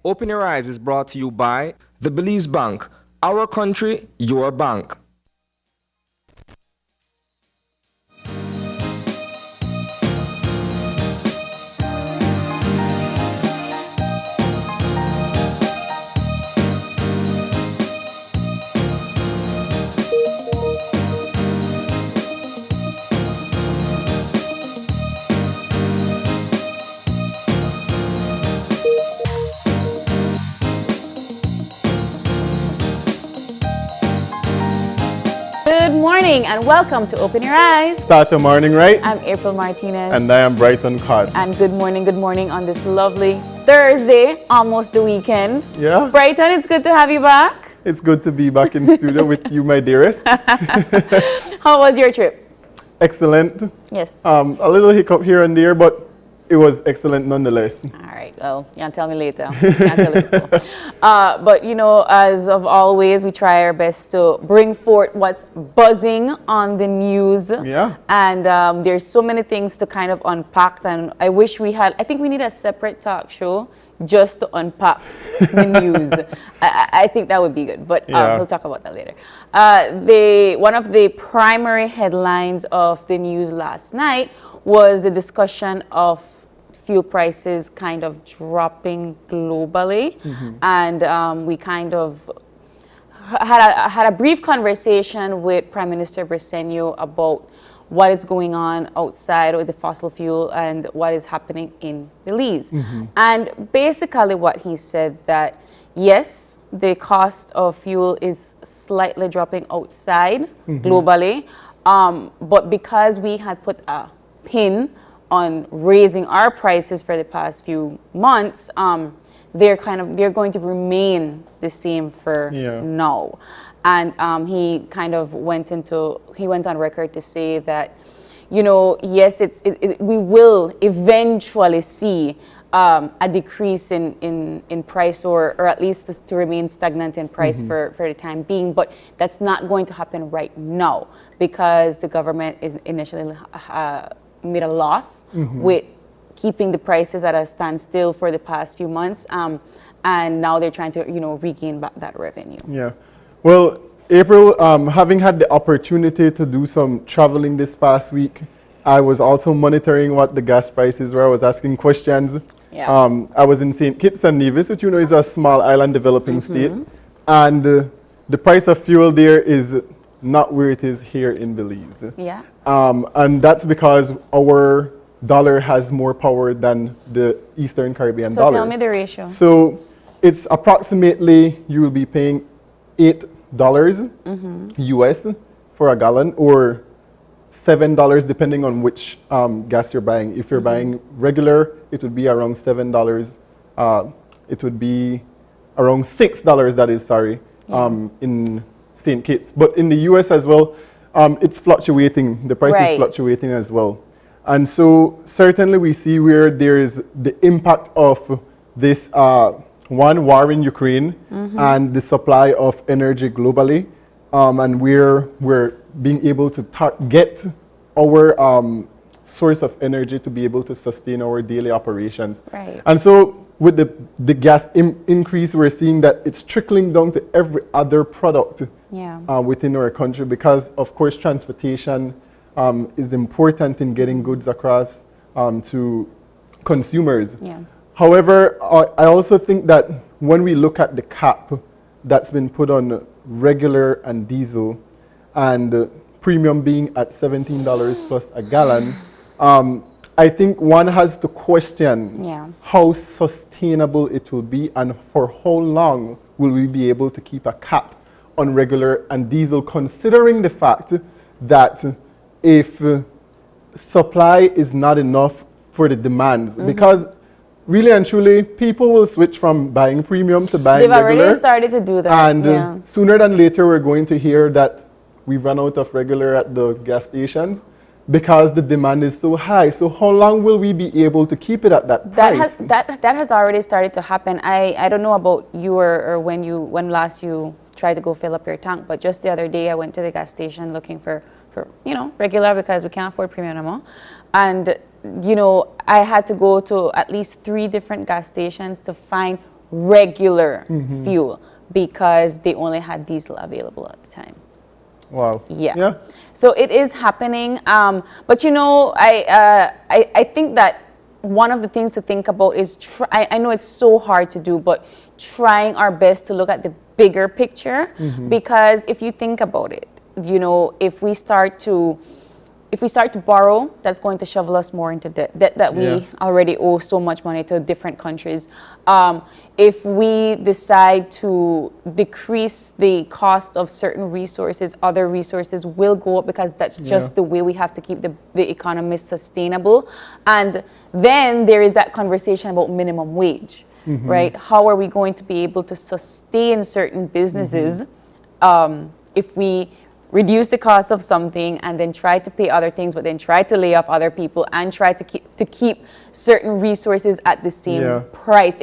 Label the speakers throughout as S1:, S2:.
S1: Open Your Eyes is brought to you by the Belize Bank. Our country, your bank.
S2: Good morning and welcome to Open Your Eyes.
S3: Start your morning right.
S2: I'm April Martinez.
S3: And I am Brighton Cott.
S2: And good morning on this lovely Thursday, almost the weekend.
S3: Yeah.
S2: Brighton, it's good to have you back.
S3: It's good to be back in studio with you, my dearest.
S2: How was your trip?
S3: Excellent.
S2: Yes.
S3: A little hiccup here and there, but it was excellent nonetheless.
S2: All right, well, you can tell me later. You can tell the people. But you know, as of always, we try our best to bring forth what's buzzing on the news.
S3: Yeah.
S2: And there's so many things to kind of unpack, and I think we need a separate talk show just to unpack the news. I think that would be good, but we'll talk about that later. One of the primary headlines of the news last night was the discussion of fuel prices kind of dropping globally. And we kind of had a brief conversation with Prime Minister Briceño about what is going on outside with the fossil fuel and what is happening in Belize. And basically what he said that, yes, the cost of fuel is slightly dropping outside globally, but because we had put a pin on raising our prices for the past few months, they're going to remain the same for now. And he kind of went on record to say that, you know, yes, we will eventually see a decrease in price, or at least to remain stagnant in price for the time being, but that's not going to happen right now because the government is initially made a loss with keeping the prices at a standstill for the past few months, and now they're trying to regain back that revenue.
S3: Yeah. Well, April, having had the opportunity to do some traveling this past week, I was also monitoring what the gas prices were. I was asking questions.
S2: Yeah.
S3: I was in St. Kitts and Nevis, which is a small island developing state, and the price of fuel there is not where it is here in Belize.
S2: Yeah.
S3: And that's because our dollar has more power than the Eastern Caribbean dollar.
S2: So tell me the ratio.
S3: So it's approximately, you will be paying $8 US for a gallon, or $7 depending on which gas you're buying. If you're buying regular, it would be around $7. It would be around $6, that is, sorry, in St. Kitts. But in the US as well, it's fluctuating. The price is fluctuating as well. And so certainly we see where there is the impact of this one, war in Ukraine, and the supply of energy globally. And we're being able to get our source of energy to be able to sustain our daily operations.
S2: Right.
S3: And so with the gas increase, we're seeing that it's trickling down to every other product within our country, because of course transportation is important in getting goods across to consumers.
S2: Yeah.
S3: However, I also think that when we look at the cap that's been put on regular and diesel, and premium being at $17 plus a gallon, I think one has to question how sustainable it will be, and for how long will we be able to keep a cap on regular and diesel, considering the fact that if supply is not enough for the demands, because really and truly, people will switch from buying premium to buying regular.
S2: They've already started to do that.
S3: And sooner than later, we're going to hear that we've run out of regular at the gas stations because the demand is so high. So how long will we be able to keep it at that price?
S2: That has already started to happen. I don't know about you or when last you tried to go fill up your tank, but just the other day I went to the gas station looking for regular, because we can't afford premium anymore. And I had to go to at least 3 different gas stations to find regular fuel because they only had diesel available at the time.
S3: Wow.
S2: Yeah. So it is happening. But you know, I think that one of the things to think about is I know it's so hard to do, but trying our best to look at the bigger picture, because if you think about it, you know, if we start to borrow, that's going to shovel us more into debt that we already owe so much money to different countries. If we decide to decrease the cost of certain resources, other resources will go up, because that's just the way we have to keep the economy sustainable. And then there is that conversation about minimum wage, right? How are we going to be able to sustain certain businesses if we reduce the cost of something and then try to pay other things, but then try to lay off other people and try to keep certain resources at the same price?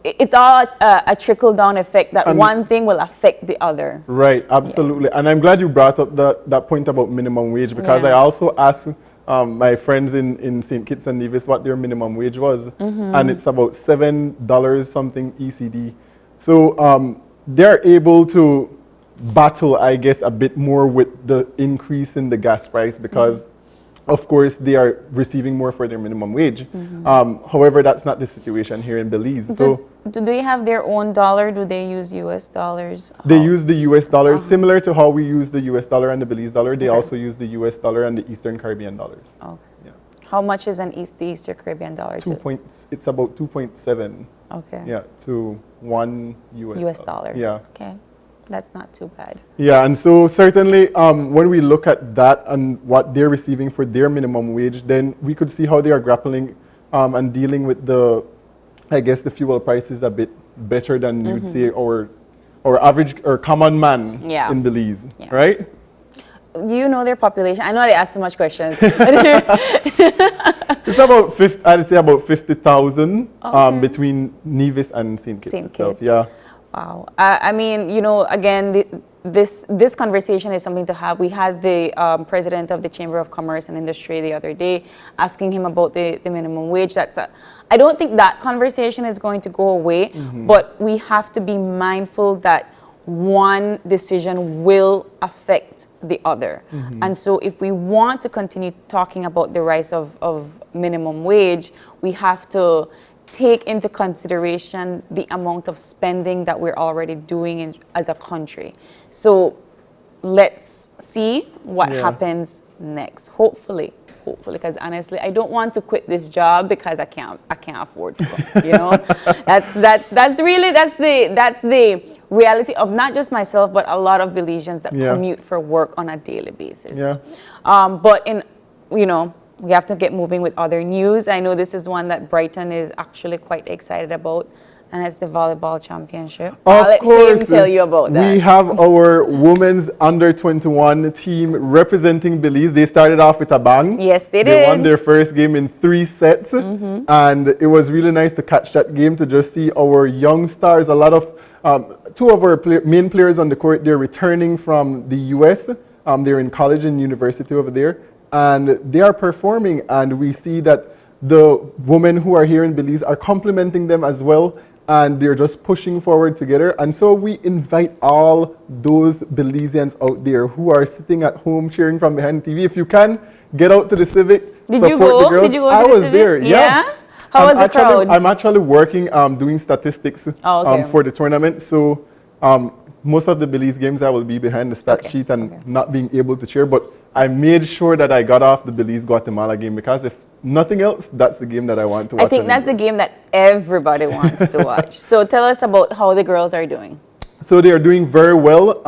S2: It's all a trickle-down effect that one thing will affect the other.
S3: Right, absolutely. And I'm glad you brought up that point about minimum wage, because I also asked my friends in St. Kitts and Nevis what their minimum wage was, and it's about $7 something ECD. So they're able to battle, I guess, a bit more with the increase in the gas price, because of course they are receiving more for their minimum wage. However, that's not the situation here in Belize.
S2: Do they have their own dollar? Do they use US dollars?
S3: They use the US dollar, similar to how we use the US dollar and the Belize dollar. They also use the US dollar and the Eastern Caribbean dollars.
S2: How much is the Eastern Caribbean dollar?
S3: It's about 2.7.
S2: Okay.
S3: Yeah, to one US
S2: dollar.
S3: Yeah.
S2: Okay. That's not too bad.
S3: Yeah, and so certainly when we look at that and what they're receiving for their minimum wage, then we could see how they are grappling and dealing with the fuel prices a bit better than you'd say our average or common man in Belize, right?
S2: You know their population. I know they ask so much questions.
S3: It's about I'd say about 50,000 between Nevis and St. Kitts itself. Yeah.
S2: Wow. I mean, you know, again, this conversation is something to have. We had the president of the Chamber of Commerce and Industry the other day asking him about the minimum wage. I don't think that conversation is going to go away, but we have to be mindful that one decision will affect the other. And so if we want to continue talking about the rise of minimum wage, we have to take into consideration the amount of spending that we're already doing as a country. So let's see what happens next. Hopefully, because honestly, I don't want to quit this job because I can't afford to. You know, that's the reality of not just myself, but a lot of Belizeans that commute for work on a daily basis. But we have to get moving with other news. I know this is one that Brighton is actually quite excited about, and it's the volleyball championship. I'll let him tell you about that.
S3: We have our women's under-21 team representing Belize. They started off with a bang.
S2: Yes, they did.
S3: They won their first game in 3 sets, and it was really nice to catch that game, to just see our young stars. A lot of two of our main players on the court, they're returning from the US. They're in college and university over there, and they are performing, and we see that the women who are here in Belize are complimenting them as well, and they're just pushing forward together. And so we invite all those Belizeans out there who are sitting at home cheering from behind TV. If you can, get out to the Civic, support the girls.
S2: Did you go
S3: I
S2: to the
S3: was
S2: Civic?
S3: there, yeah.
S2: How was the crowd?
S3: I'm actually working, doing statistics for the tournament. So most of the Belize games I will be behind the stat sheet and not being able to cheer. But I made sure that I got off the Belize-Guatemala game, because if nothing else, that's the game that I want to watch.
S2: I think that's the game that everybody wants to watch. So tell us about how the girls are doing.
S3: So they are doing very well.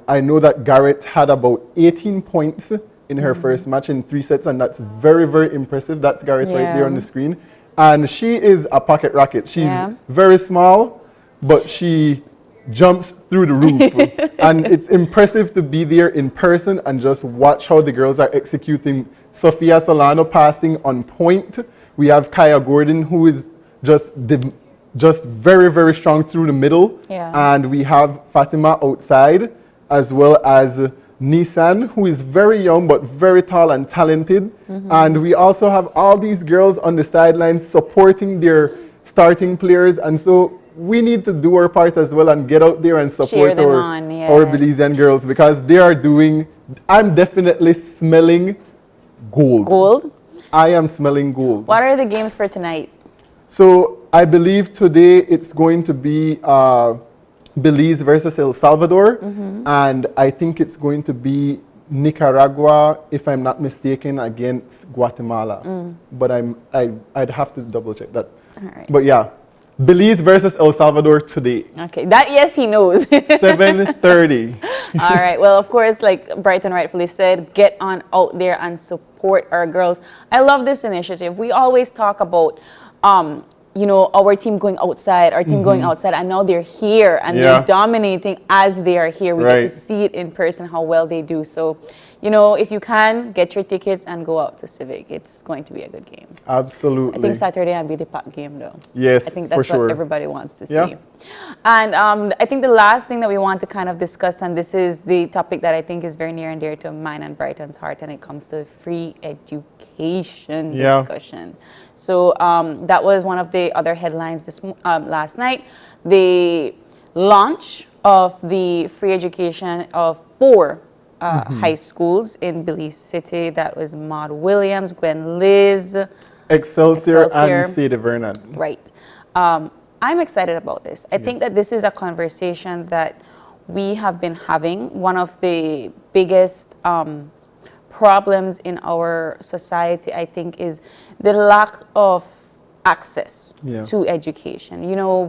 S3: I know that Garrett had about 18 points in her first match in 3 sets, and that's very, very impressive. That's Garrett right there on the screen. And she is a pocket rocket. She's very small, but she jumps through the roof. And it's impressive to be there in person and just watch how the girls are executing. Sofia Solano passing on point. We have Kaya Gordon, who is just very, very strong through the middle. And we have Fatima outside, as well as Nissan, who is very young but very tall and talented. And we also have all these girls on the sidelines supporting their starting players. And so we need to do our part as well and get out there and support
S2: yes.
S3: our Belizean girls, because they are doing, I'm definitely smelling gold.
S2: Gold?
S3: I am smelling gold.
S2: What are the games for tonight?
S3: So I believe today it's going to be Belize versus El Salvador, and I think it's going to be Nicaragua, if I'm not mistaken, against Guatemala. But I'd have to double check that.
S2: All right.
S3: But yeah, Belize versus El Salvador today.
S2: Okay, that yes he knows.
S3: 7:30.
S2: All right. Well, of course, like Brighton rightfully said, get on out there and support our girls. I love this initiative. We always talk about you know, our team going outside, our team going outside, and now they're here and they're dominating as they are here. We get to see it in person, how well they do. So, you know, if you can, get your tickets and go out to Civic. It's going to be a good game.
S3: Absolutely.
S2: I think Saturday will be the packed game, though.
S3: Yes,
S2: I think that's
S3: for sure.
S2: what everybody wants to see. And I think the last thing that we want to kind of discuss, and this is the topic that I think is very near and dear to mine and Brighton's heart, and it comes to free education discussion. So that was one of the other headlines this last night. The launch of the free education of 4 high schools in Belize City. That was Maud Williams, Gwen Liz,
S3: Excelsior and Sadie Vernon.
S2: Right. I'm excited about this. I think that this is a conversation that we have been having. One of the biggest problems in our society, I think, is the lack of access to education. You know,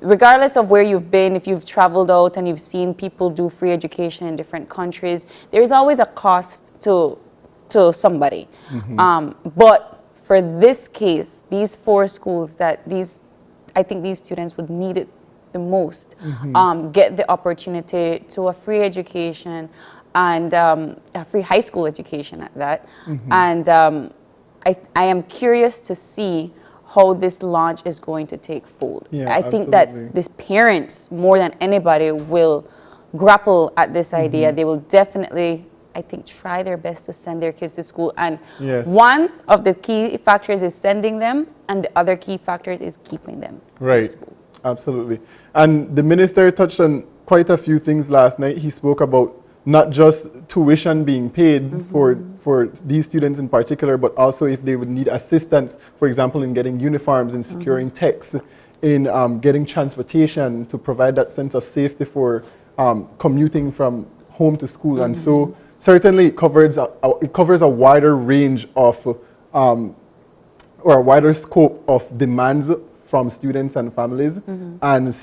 S2: regardless of where you've been, if you've traveled out and you've seen people do free education in different countries, there is always a cost to somebody. But for this case, these 4 schools I think these students would need it the most, get the opportunity to a free education and a free high school education at that. And I am curious to see how this launch is going to take fold. I think that these parents, more than anybody, will grapple at this idea. They will definitely, I think, try their best to send their kids to school. And one of the key factors is sending them, and the other key factors is keeping them in school. Absolutely.
S3: And the minister touched on quite a few things last night. He spoke about not just tuition being paid for these students in particular, but also if they would need assistance, for example, in getting uniforms, in securing texts, in getting transportation to provide that sense of safety for commuting from home to school. And so certainly it covers a wider range of, or a wider scope of demands from students and families. And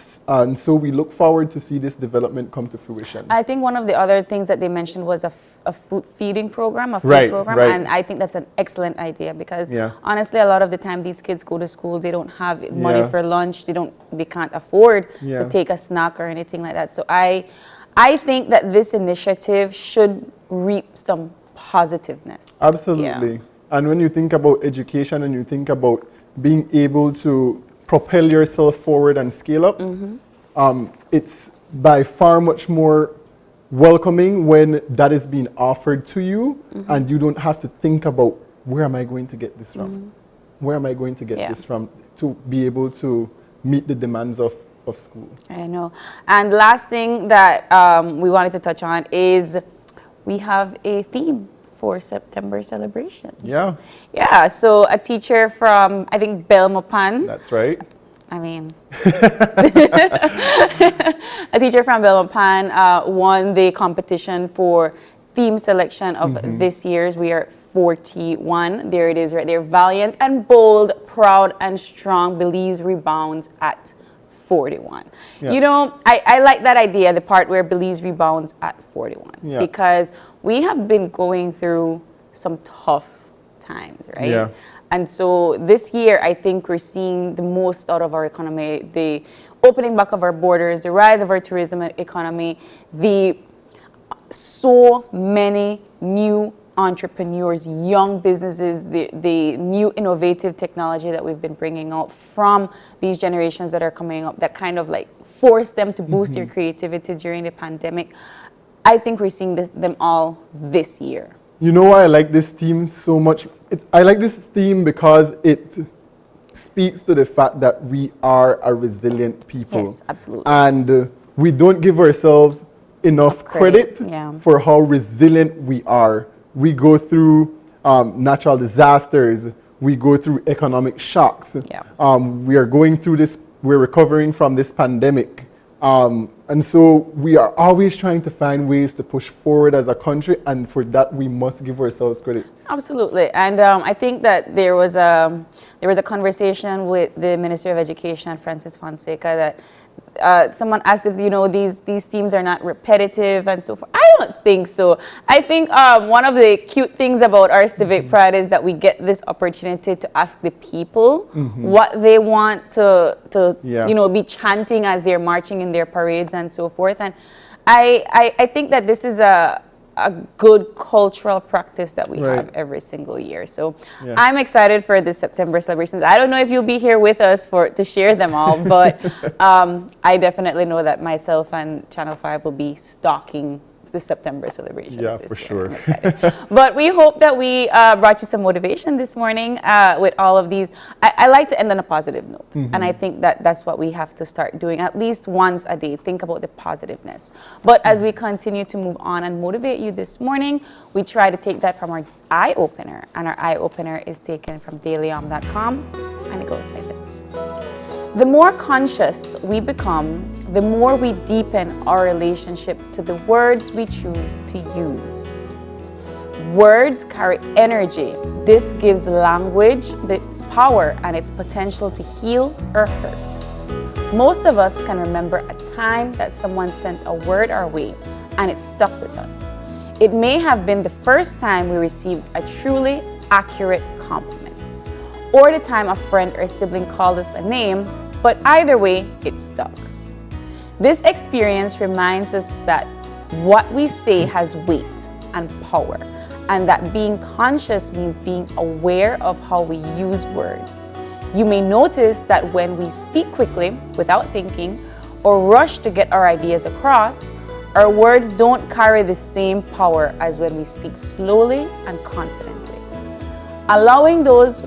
S3: so we look forward to see this development come to fruition.
S2: I think one of the other things that they mentioned was a food feeding program, a food program. And I think that's an excellent idea because honestly, a lot of the time these kids go to school, they don't have money for lunch, they can't afford to take a snack or anything like that. So I think that this initiative should reap some positiveness.
S3: Absolutely. And when you think about education and you think about being able to propel yourself forward and scale up, it's by far much more welcoming when that is being offered to you and you don't have to think about where am I going to get this from? Where am I going to get this from to be able to meet the demands of school?
S2: I know. And last thing that we wanted to touch on is we have a theme for September celebrations. Yeah, so a teacher from, I think, Belmopan.
S3: That's right.
S2: I mean, a teacher from Belmopan won the competition for theme selection of this year's. We are 41. There it is right there. Valiant and bold, proud and strong, Belize rebounds at 41. You know, I like that idea, the part where Belize rebounds at 41, because we have been going through some tough times, right? And so this year, I think we're seeing the most out of our economy, the opening back of our borders, the rise of our tourism economy, the so many new entrepreneurs, young businesses, the new innovative technology that we've been bringing out from these generations that are coming up that kind of like force them to boost their creativity during the pandemic. I think we're seeing them all this year.
S3: You know why I like this theme so much? I like this theme because it speaks to the fact that we are a resilient people.
S2: Yes, absolutely.
S3: And we don't give ourselves enough credit for how resilient we are. We go through natural disasters. We go through economic shocks. We are going through this, we're recovering from this pandemic. And so we are always trying to find ways to push forward as a country, and for that we must give ourselves credit. Absolutely.
S2: And I think that there was a conversation with the Minister of Education, Francis Fonseca, that someone asked if, these themes are not repetitive and so forth. I don't think so. I think one of the cute things about our Civic Pride is that we get this opportunity to ask the people what they want to be chanting as they're marching in their parades and so forth. And I think that this is a good cultural practice that we have every single year. So I'm excited for the September celebrations. I don't know if you'll be here with us to share them all, but I definitely know that myself and Channel 5 will be stalking the September celebrations.
S3: Yeah, for sure.
S2: I'm excited. But we hope that we brought you some motivation this morning with all of these. I like to end on a positive note. And I think that that's what we have to start doing at least once a day. Think about the positiveness. But as we continue to move on and motivate you this morning, we try to take that from our eye opener. And our eye opener is taken from dailyom.com. And it goes like this. The more conscious we become, the more we deepen our relationship to the words we choose to use. Words carry energy. This gives language its power and its potential to heal or hurt. Most of us can remember a time that someone sent a word our way and it stuck with us. It may have been the first time we received a truly accurate compliment, or the time a friend or sibling called us a name, but either way, it stuck. This experience reminds us that what we say has weight and power, and that being conscious means being aware of how we use words. You may notice that when we speak quickly, without thinking, or rush to get our ideas across, our words don't carry the same power as when we speak slowly and confidently. Allowing those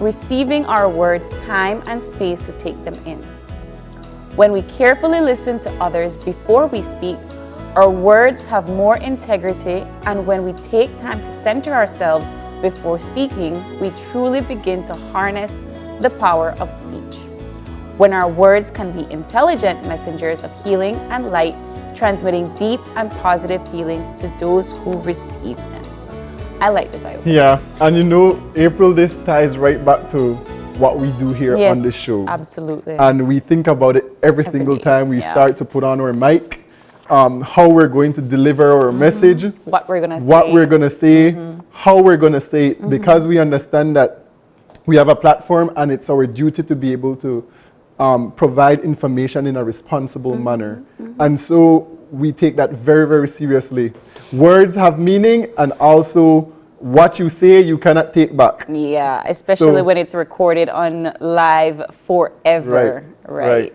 S2: receiving our words time and space to take them in. When we carefully listen to others before we speak, our words have more integrity, and when we take time to center ourselves before speaking, we truly begin to harness the power of speech. When our words can be intelligent messengers of healing and light, transmitting deep and positive feelings to those who receive them. I like this eye opener.
S3: Yeah, and April, this ties right back to what we do here on the show.
S2: Absolutely.
S3: And we think about it every single time we start to put on our mic, how we're going to deliver our message,
S2: what we're going to
S3: say, how we're going to say it, because we understand that we have a platform and it's our duty to be able to provide information in a responsible manner. And so we take that very, very seriously. Words have meaning, and also what you say you cannot take back.
S2: Yeah, especially when it's recorded on live forever. Right.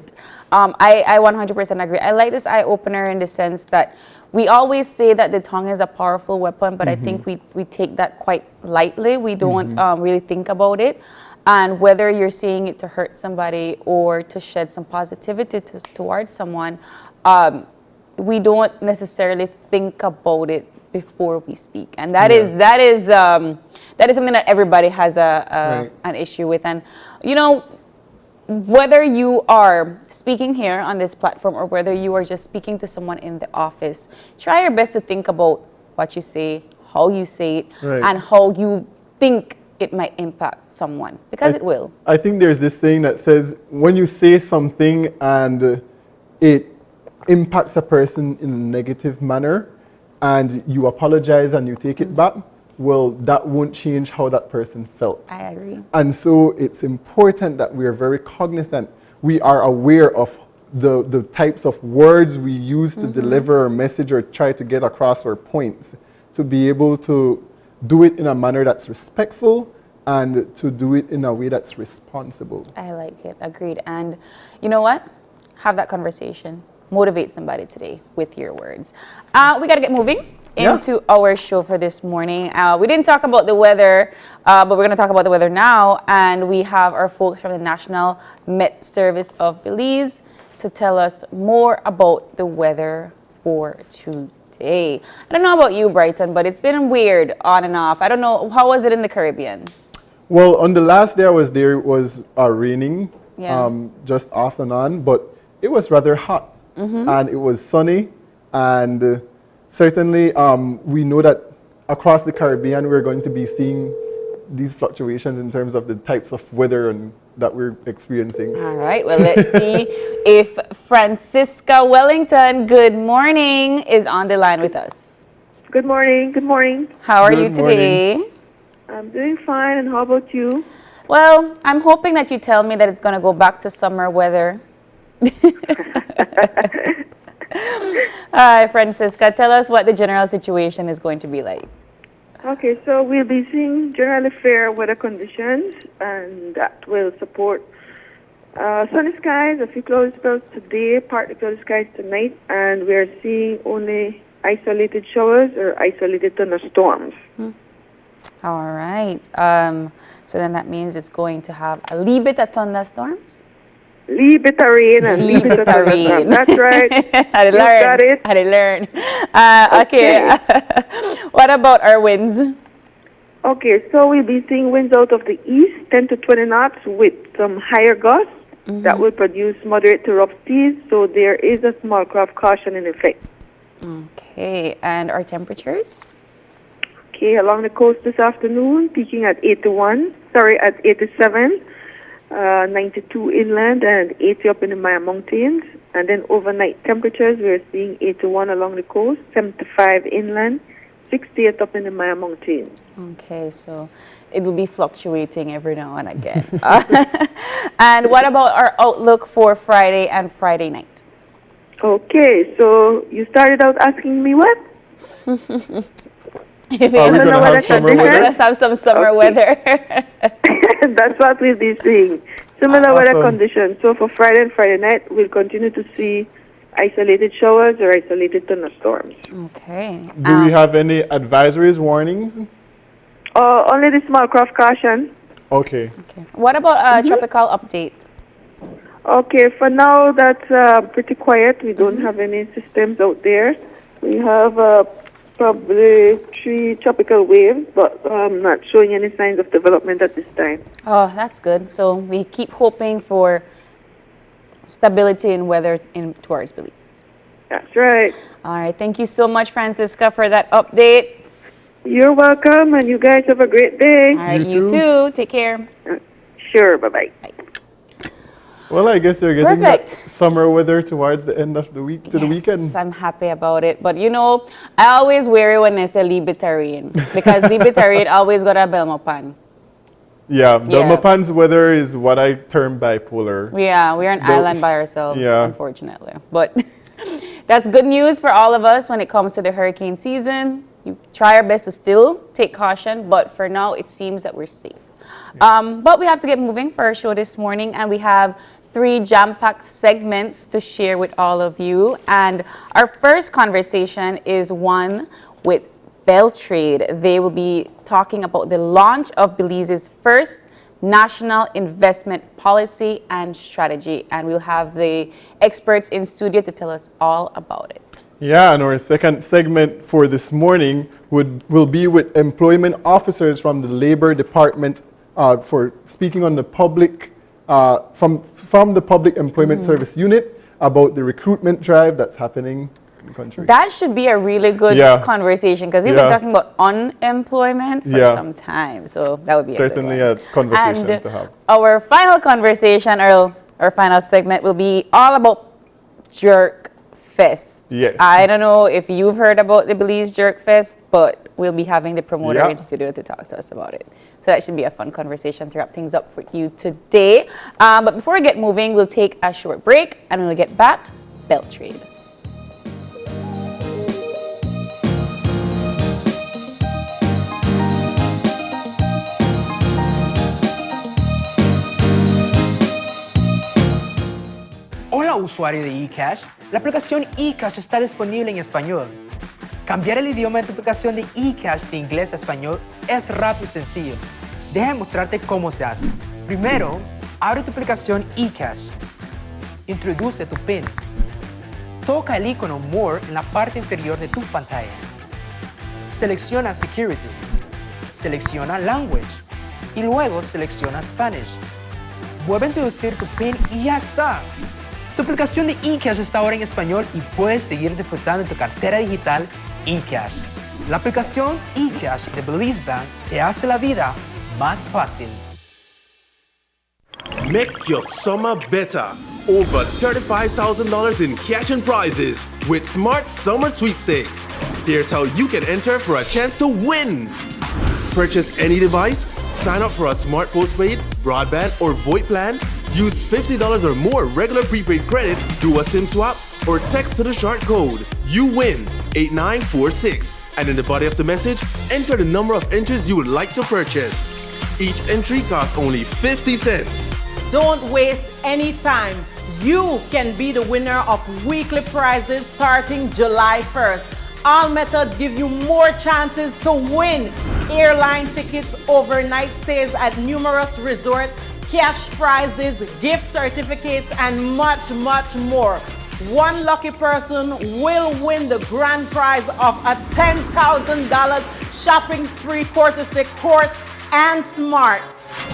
S2: I 100% agree. I like this eye opener in the sense that we always say that the tongue is a powerful weapon, but I think we take that quite lightly. We don't really think about it. And whether you're saying it to hurt somebody or to shed some positivity towards someone, we don't necessarily think about it before we speak, and that is something that everybody has an issue with. And whether you are speaking here on this platform or whether you are just speaking to someone in the office, try your best to think about what you say, how you say it, and how you think it might impact someone, because it will.
S3: I think there's this thing that says when you say something and it impacts a person in a negative manner, and you apologize and you take it back, well, that won't change how that person felt.
S2: I agree.
S3: And so it's important that we are very cognizant. We are aware of the types of words we use to deliver our message or try to get across our points, to be able to do it in a manner that's respectful and to do it in a way that's responsible.
S2: I like it. Agreed. And you know what? Have that conversation. Motivate somebody today with your words. We got to get moving. into our show for this morning. We didn't talk about the weather, but we're going to talk about the weather now. And we have our folks from the National Met Service of Belize to tell us more about the weather for today. I don't know about you, Brighton, but it's been weird on and off. I don't know. How was it in the Caribbean?
S3: Well, on the last day I was there, it was raining just off and on, but it was rather hot and it was sunny. And certainly we know that across the Caribbean, we're going to be seeing these fluctuations in terms of the types of weather that we're experiencing.
S2: All right, well, let's see if Francisca Wellington, good morning, is on the line with us.
S4: Good morning. Good morning.
S2: How are you today?
S4: I'm doing fine, and how about you?
S2: Well, I'm hoping that you tell me that it's going to go back to summer weather. All right, Francisca, tell us what the general situation is going to be like.
S4: Okay, so we'll be seeing generally fair weather conditions, and that will support sunny skies, a few cloudy spells today, partly cloudy skies tonight, and we're seeing only isolated showers or isolated thunderstorms.
S2: All right. So then that means it's going to have a little bit of thunderstorms.
S4: Little bit of rain and little bit of thunderstorms. That's right.
S2: I learned.
S4: Got it.
S2: I learned. Okay. What about our winds?
S4: Okay, so we'll be seeing winds out of the east, 10 to 20 knots, with some higher gusts that will produce moderate to rough seas. So there is a small craft caution in effect.
S2: Okay, and our temperatures?
S4: Okay, along the coast this afternoon, peaking at 87, 92 inland and 80 up in the Maya Mountains. And then overnight temperatures, we're seeing 81 along the coast, 75 inland, 68 up in the Maya Mountains.
S2: Okay, so it will be fluctuating every now and again. And what about our outlook for Friday and Friday night?
S4: Okay, so you started out asking me what?
S2: If
S3: Are we going to have summer weather?
S2: Let's have some summer weather.
S4: That's what we'll be seeing. Similar weather conditions. So for Friday and Friday night, we'll continue to see isolated showers or isolated thunderstorms.
S2: Okay.
S3: Do we have any advisories, warnings?
S4: Only the small craft caution.
S3: Okay.
S2: Okay. What about a tropical update?
S4: Okay, for now that's pretty quiet. We don't have any systems out there. We have probably 3 tropical waves, but not showing any signs of development at this time.
S2: Oh, that's good. So we keep hoping for stability in weather towards Belize.
S4: That's right.
S2: All right. Thank you so much, Francisca, for that update.
S4: You're welcome, and you guys have a great day.
S2: All right.
S3: You
S2: You too. Take care.
S4: Sure, bye-bye.
S3: Well, I guess you're getting that
S2: Perfect.
S3: summer weather towards the end of the week, to the weekend.
S2: I'm happy about it. But you know, I always worry when they say libertarian because libertarian always got a Belmopan.
S3: Yeah, Belmopan's weather is what I term bipolar.
S2: Yeah, we're an island by ourselves,
S3: Yeah.
S2: unfortunately. But that's good news for all of us when it comes to the hurricane season. You try our best to still take caution, but for now, it seems that we're safe. But we have to get moving for our show this morning, and we have 3 jam-packed segments to share with all of you. And our first conversation is one with Beltrade. They will be talking about the launch of Belize's first national investment policy and strategy. And we'll have the experts in studio to tell us all about it.
S3: Yeah, and our second segment for this morning will be with employment officers from the Labor Department for speaking on the public from the Public Employment Service Unit about the recruitment drive that's happening in the country.
S2: That should be a really good conversation because we've been talking about unemployment for some time. So that would be
S3: certainly
S2: a good
S3: a conversation
S2: and
S3: to have.
S2: Our final conversation, our final segment will be all about Jerk Fest.
S3: Yes.
S2: I don't know if you've heard about the Belize Jerk Fest, but we'll be having the promoter in studio to talk to us about it. So that should be a fun conversation to wrap things up for you today. But before we get moving, we'll take a short break and we'll get back. Beltrade.
S5: Hola usuario de eCash, la aplicación eCash está disponible en español. Cambiar el idioma de tu aplicación de eCash de inglés a español es rápido y sencillo. Deja mostrarte cómo se hace. Primero, abre tu aplicación eCash. Introduce tu PIN. Toca el icono More en la parte inferior de tu pantalla. Selecciona Security. Selecciona Language. Y luego selecciona Spanish. Vuelve a introducir tu PIN y ya está. Tu aplicación de eCash está ahora en español y puedes seguir disfrutando de tu cartera digital eCash. La aplicación eCash de Belize Bank te hace la vida más fácil.
S6: Make your summer better. Over $35,000 in cash and prizes with Smart Summer Sweepstakes. Here's how you can enter for a chance to win. Purchase any device, sign up for a smart postpaid, broadband, or VoIP plan, use $50 or more regular prepaid credit, do a SIM swap, or text to the short code. You win 8946. And in the body of the message, enter the number of entries you would like to purchase. Each entry costs only 50 cents.
S7: Don't waste any time. You can be the winner of weekly prizes starting July 1st. All methods give you more chances to win. Airline tickets, overnight stays at numerous resorts, cash prizes, gift certificates, and much, much more. One lucky person will win the grand prize of a $10,000 shopping spree courtesy Court and Smart.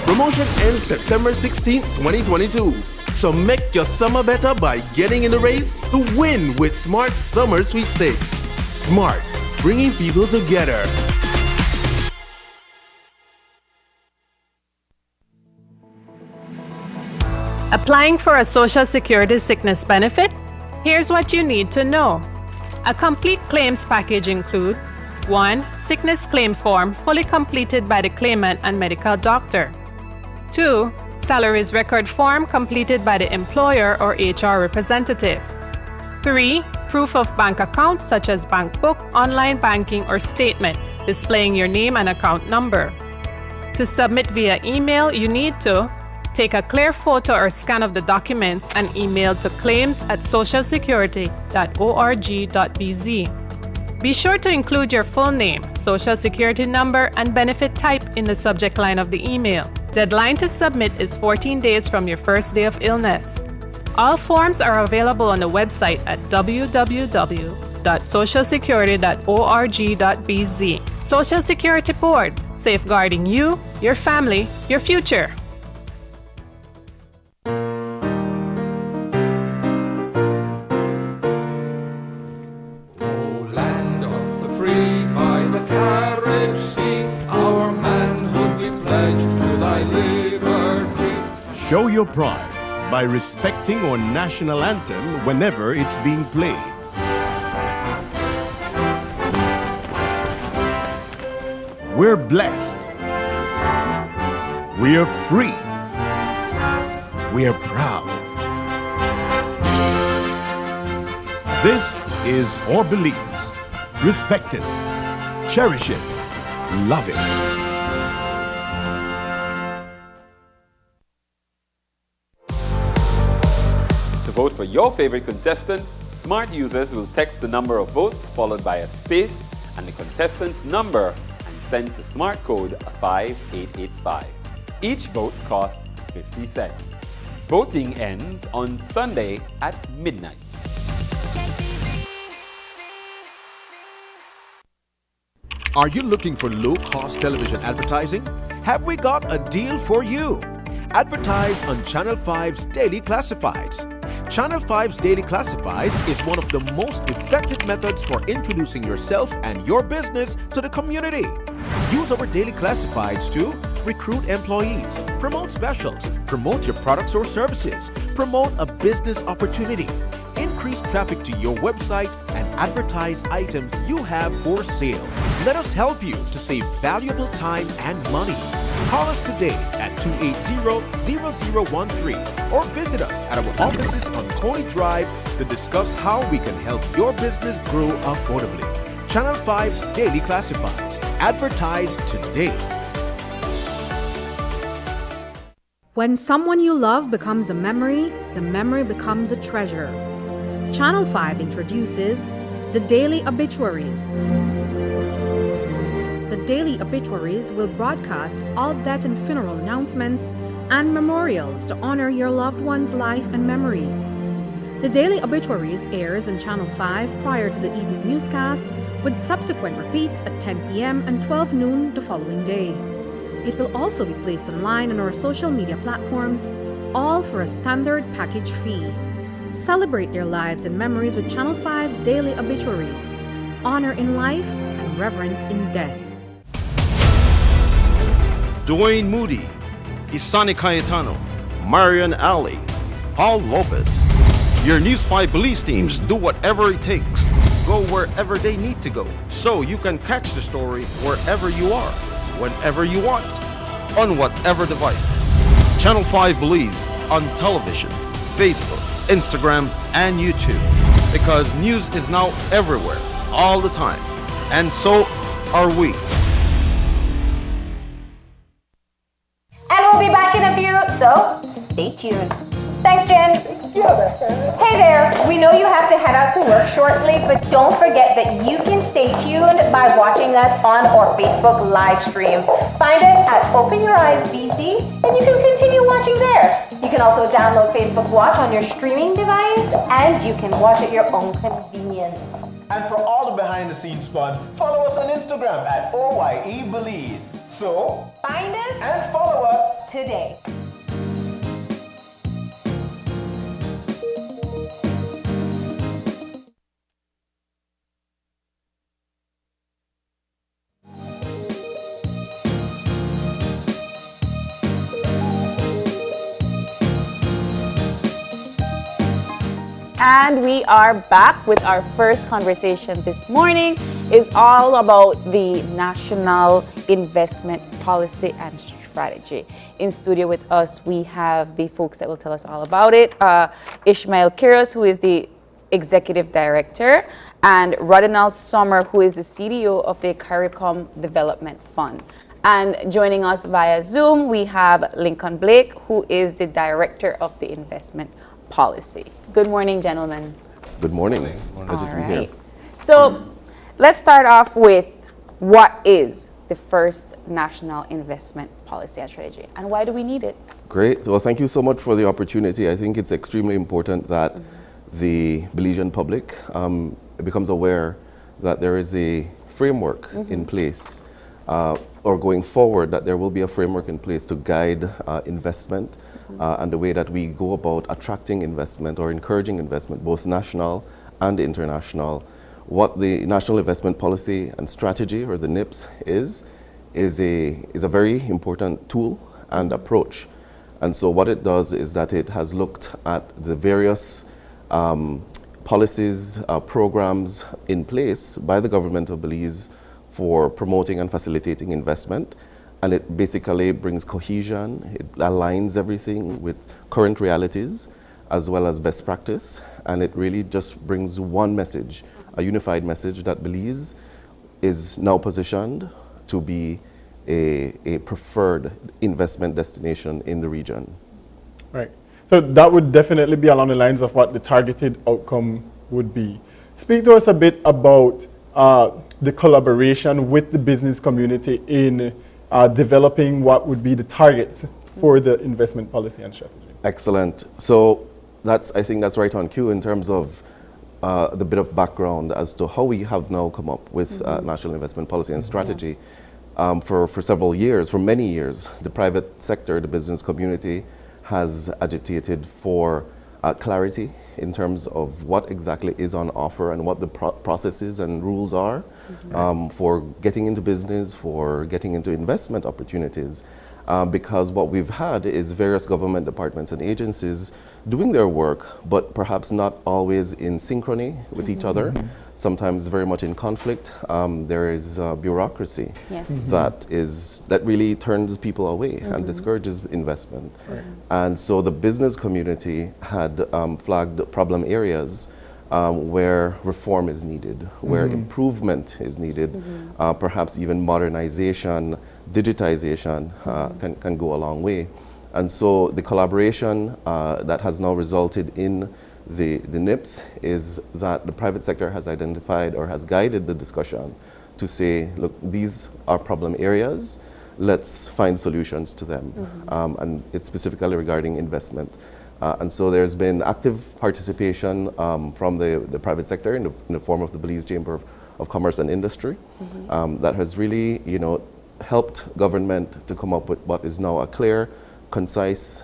S6: Promotion ends September 16, 2022. So make your summer better by getting in the race to win with Smart Summer Sweepstakes. Smart, bringing people together.
S8: Applying for a Social Security sickness benefit? Here's what you need to know. A complete claims package includes 1. Sickness claim form fully completed by the claimant and medical doctor. 2. Salaries record form completed by the employer or HR representative. 3. Proof of bank account such as bank book, online banking, or statement displaying your name and account number. To submit via email, you need to take a clear photo or scan of the documents and email to claims@socialsecurity.org.bz. Be sure to include your full name, social security number, and benefit type in the subject line of the email. Deadline to submit is 14 days from your first day of illness. All forms are available on the website at www.socialsecurity.org.bz. Social Security Board, safeguarding you, your family, your future.
S9: Show your pride by respecting our national anthem whenever it's being played. We're blessed. We are free. We are proud. This is our Belize. Respect it, cherish it, love it.
S10: To vote for your favorite contestant, Smart users will text the number of votes followed by a space and the contestant's number and send to Smart code 5885. Each vote costs 50 cents. Voting ends on Sunday at midnight.
S11: Are you looking for low-cost television advertising? Have we got a deal for you? Advertise on Channel 5's Daily Classifieds. Channel 5's Daily Classifieds is one of the most effective methods for introducing yourself and your business to the community. Use our Daily Classifieds to recruit employees, promote specials, promote your products or services, promote a business opportunity, increase traffic to your website, and advertise items you have for sale. Let us help you to save valuable time and money. Call us today at 280-0013 or visit us at our offices on Coney Drive to discuss how we can help your business grow affordably. Channel 5's Daily Classifieds. Advertise today.
S12: When someone you love becomes a memory, the memory becomes a treasure. Channel 5 introduces the Daily Obituaries. The Daily Obituaries will broadcast all death and funeral announcements and memorials to honor your loved one's life and memories. The Daily Obituaries airs on Channel 5 prior to the evening newscast, with subsequent repeats at 10 p.m. and 12 noon the following day. It will also be placed online on our social media platforms, all for a standard package fee. Celebrate their lives and memories with Channel 5's Daily Obituaries. Honor in life and reverence in death.
S13: Dwayne Moody, Isani Cayetano, Marion Alley, Paul Lopez. Your News 5 Belize teams do whatever it takes. Go wherever they need to go, so you can catch the story wherever you are, whenever you want, on whatever device. Channel 5 Belize on television, Facebook, Instagram, and YouTube. Because news is now everywhere, all the time. And so are we.
S14: And we'll be back in a few, so stay tuned. Thanks, Jen. Hey there, we know you have to head out to work shortly, but don't forget that you can stay tuned by watching us on our Facebook live stream. Find us at Open Your Eyes BC, and you can continue watching there. You can also download Facebook Watch on your streaming device, and you can watch at your own convenience.
S15: And for all the behind-the-scenes fun, follow us on Instagram at OYE Belize. So,
S14: find us
S15: and follow us
S14: today.
S2: And we are back with our first conversation this morning. Is all about the National Investment Policy and Strategy. In studio with us, we have the folks that will tell us all about it. Ishmael Kiros, who is the Executive Director, and Rodinal Sommer, who is the CDO of the CARICOM Development Fund. And joining us via Zoom, we have Lincoln Blake, who is the Director of the Investment Policy. Good morning, gentlemen.
S16: Good morning. Pleasure to be here.
S2: So let's start off with what is the first National Investment Policy and Strategy, and why do we need it?
S16: Great. Well, thank you so much for the opportunity. I think it's extremely important that the Belizean public becomes aware that there is a framework in place, or going forward, that there will be a framework in place to guide investment and the way that we go about attracting investment or encouraging investment, both national and international. What the National Investment Policy and Strategy, or the NIPS, is a very important tool and approach. And so what it does is that it has looked at the various policies, programs in place by the government of Belize for promoting and facilitating investment. And it basically brings cohesion, it aligns everything with current realities as well as best practice. And it really just brings one message, a unified message that Belize is now positioned to be a preferred investment destination in the region.
S3: Right. So that would definitely be along the lines of what the targeted outcome would be. Speak to us a bit about the collaboration with the business community in developing what would be the targets for the investment policy and strategy.
S16: Excellent. So I think that's right on cue in terms of the bit of background as to how we have now come up with National Investment Policy and Strategy. For several years, for many years, the private sector, the business community, has agitated for clarity in terms of what exactly is on offer and what the processes and rules are for getting into business, for getting into investment opportunities. Because what we've had is various government departments and agencies doing their work, but perhaps not always in synchrony with each other. Sometimes very much in conflict. There is bureaucracy that really turns people away and discourages investment. And so the business community had flagged problem areas where reform is needed, where improvement is needed, perhaps even modernization, digitization can go a long way. And so the collaboration that has now resulted in the NIPS is that the private sector has identified or has guided the discussion to say, look, these are problem areas, let's find solutions to them. And it's specifically regarding investment. And so there's been active participation from the private sector in the form of the Belize Chamber of Commerce and Industry that has really, helped government to come up with what is now a clear, concise,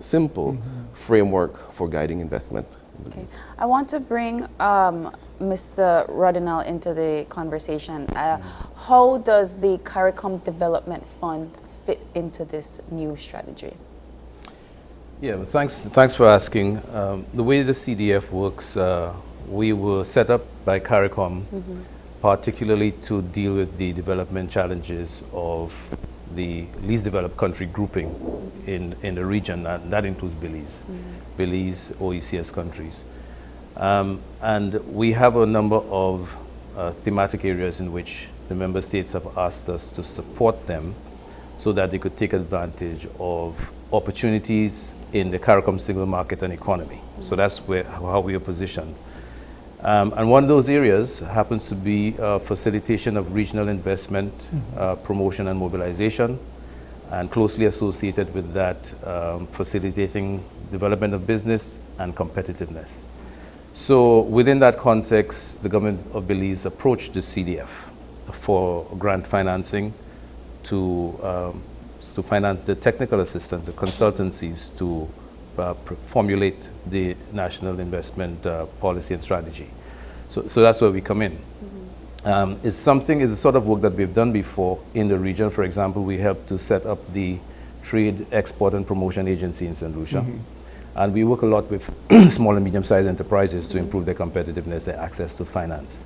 S16: simple framework for guiding investment.
S2: Okay. I want to bring Mr. Rodinal into the conversation. How does the CARICOM Development Fund fit into this new strategy?
S17: Yeah, well, thanks for asking. The way the CDF works, we were set up by CARICOM particularly to deal with the development challenges of the least developed country grouping in the region, and that includes Belize, Belize, OECS countries. And we have a number of thematic areas in which the member states have asked us to support them so that they could take advantage of opportunities in the CARICOM single market and economy. So that's how we are positioned. And one of those areas happens to be facilitation of regional investment, promotion and mobilization, and closely associated with that, facilitating development of business and competitiveness. So within that context, the government of Belize approached the CDF for grant financing to finance the technical assistance, the consultancies to formulate the national investment policy and strategy. So that's where we come in. It's a sort of work that we've done before in the region. For example, we helped to set up the Trade, Export and Promotion Agency in St. Lucia. And we work a lot with small and medium-sized enterprises to improve their competitiveness, their access to finance.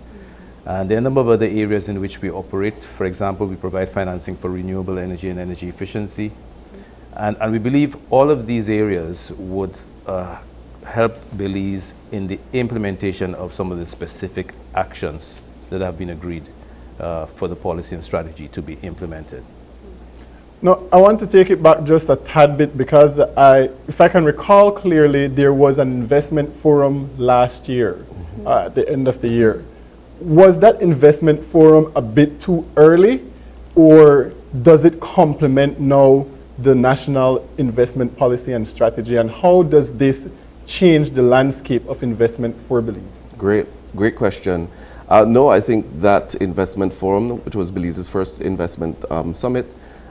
S17: And there are a number of other areas in which we operate. For example, we provide financing for renewable energy and energy efficiency. And we believe all of these areas would help Belize in the implementation of some of the specific actions that have been agreed for the policy and strategy to be implemented.
S3: No, I want to take it back just a tad bit because if I can recall clearly, there was an investment forum last year, at the end of the year. Was that investment forum a bit too early, or does it complement now the national investment policy and strategy, and how does this change the landscape of investment for Belize?
S16: Great question. No, I think that investment forum, which was Belize's first investment summit,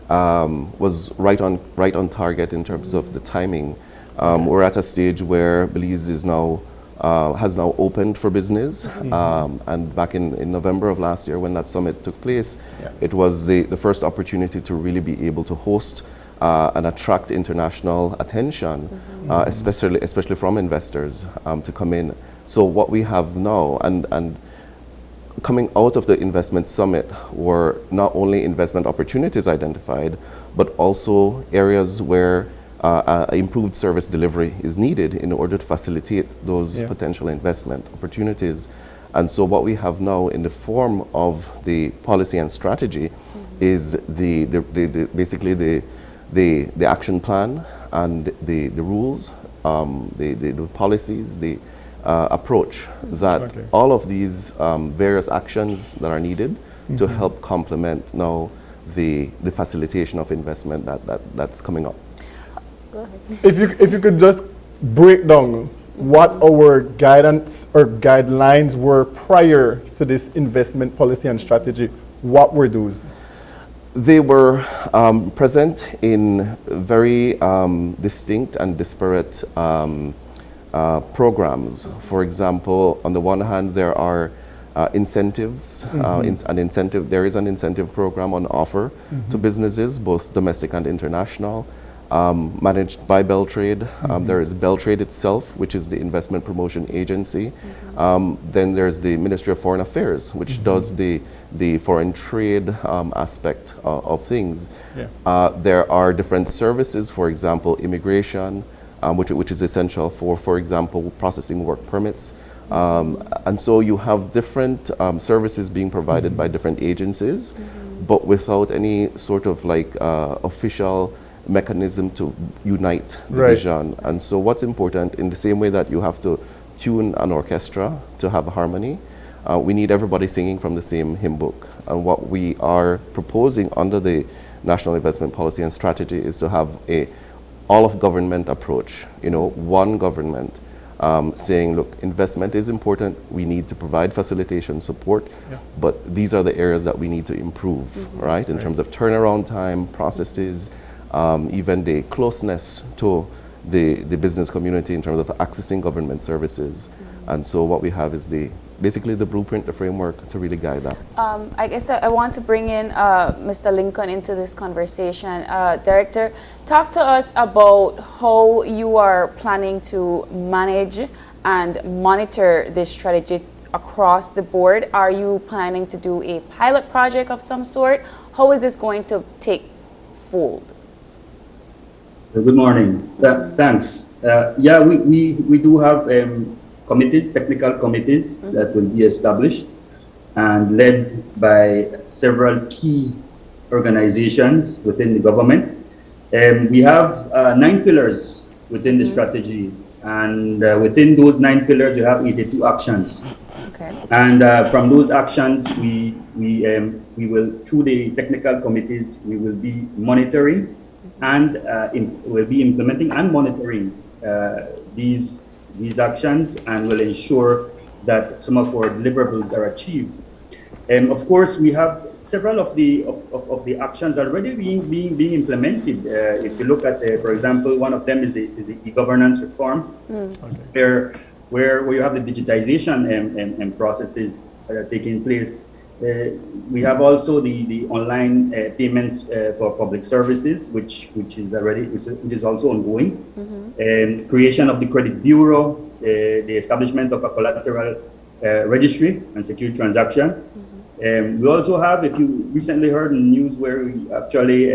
S16: was right on target in terms of the timing. We're at a stage where Belize is has now opened for business, and back in November of last year when that summit took place, it was the first opportunity to really be able to host and attract international attention, especially from investors to come in. So what we have now, and coming out of the investment summit, were not only investment opportunities identified, but also areas where improved service delivery is needed in order to facilitate those potential investment opportunities. And so what we have now in the form of the policy and strategy is basically the action plan and the rules, the policies, the approach that all of these various actions that are needed to help complement now the facilitation of investment that's coming up.
S2: Go ahead.
S3: If you could just break down what our guidance or guidelines were prior to this investment policy and strategy, what were those?
S16: They were present in very distinct and disparate programs. For example, on the one hand, there are incentives. There is an incentive program on offer to businesses, both domestic and international, managed by Beltrade. There is Beltrade itself, which is the investment promotion agency. Then there's the Ministry of Foreign Affairs, which does the foreign trade aspect of things. There are different services, for example, immigration, which is essential for example, processing work permits. And so you have different services being provided by different agencies, but without any sort of official mechanism to unite the vision. And so what's important, in the same way that you have to tune an orchestra to have harmony, we need everybody singing from the same hymn book. And what we are proposing under the National Investment Policy and Strategy is to have a all-of-government approach, one government saying, look, investment is important, we need to provide facilitation support, but these are the areas that we need to improve, right? In terms of turnaround time, processes, even the closeness to the business community in terms of accessing government services. And so what we have is basically the blueprint, the framework to really guide that.
S2: I guess I want to bring in Mr. Lincoln into this conversation. Director, talk to us about how you are planning to manage and monitor this strategy across the board. Are you planning to do a pilot project of some sort? How is this going to take fold?
S18: Good morning. Thanks. Yeah, we do have committees, technical committees that will be established and led by several key organizations within the government. We have 9 pillars within the strategy, and within those 9 pillars, you have 82 actions. Okay. And from those actions, we will, through the technical committees, we will be monitoring and we'll be implementing and monitoring these actions, and will ensure that some of our deliverables are achieved. Of course, we have several of the actions already being implemented. If you look at, for example, one of them is the e-governance reform, where you have the digitization and processes that are taking place. We have also the online payments for public services, which is also ongoing. Creation of the credit bureau, the establishment of a collateral registry and secure transactions. We also have, if you recently heard in the news, where we actually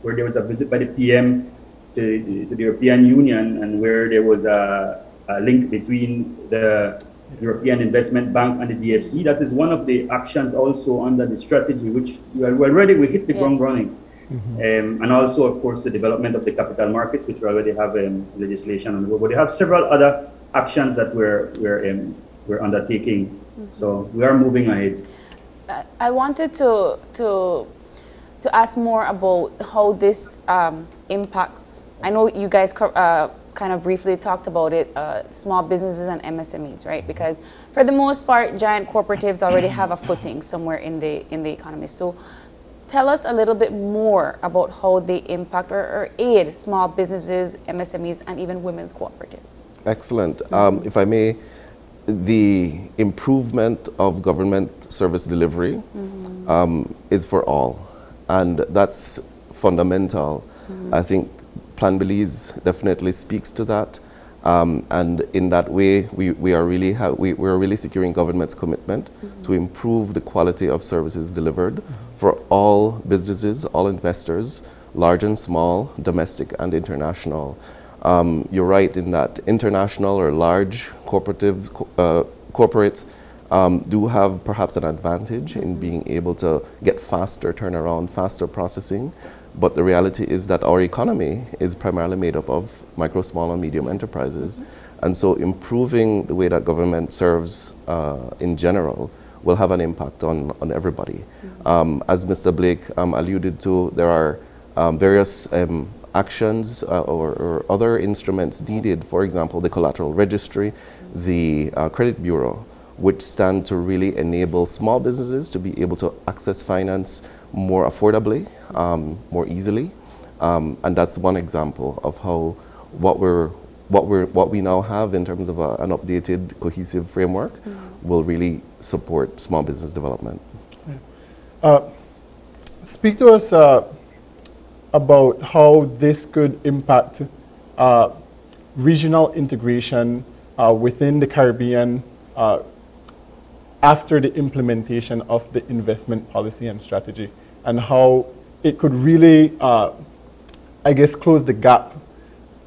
S18: where there was a visit by the PM to the European Union, and where there was a link between the European Investment Bank and the DFC. That is one of the actions also under the strategy, which we hit the ground running. And also, of course, the development of the capital markets, which we already have legislation on. But we have several other actions that we're undertaking. So we are moving ahead.
S2: I wanted to ask more about how this impacts. I know you guys kind of briefly talked about it, small businesses and MSMEs, right? Because for the most part, giant corporatives already have a footing somewhere in the economy. So tell us a little bit more about how they impact or aid small businesses, MSMEs, and even women's cooperatives.
S16: Excellent. If I may, the improvement of government service delivery is for all, and that's fundamental. I think Plan Belize definitely speaks to that, and in that way, we are really securing government's commitment to improve the quality of services delivered for all businesses, all investors, large and small, domestic and international. You're right in that international or large corporates do have perhaps an advantage in being able to get faster turnaround, faster processing. But the reality is that our economy is primarily made up of micro, small, and medium enterprises. And so improving the way that government serves in general will have an impact on everybody. As Mr. Blake alluded to, there are various actions or other instruments needed, for example, the collateral registry, the credit bureau, which stand to really enable small businesses to be able to access finance more affordably, more easily, and that's one example of how what we now have in terms of an updated, cohesive framework will really support small business development.
S3: Speak to us about how this could impact regional integration within the Caribbean after the implementation of the investment policy and strategy, and how it could really, I guess, close the gap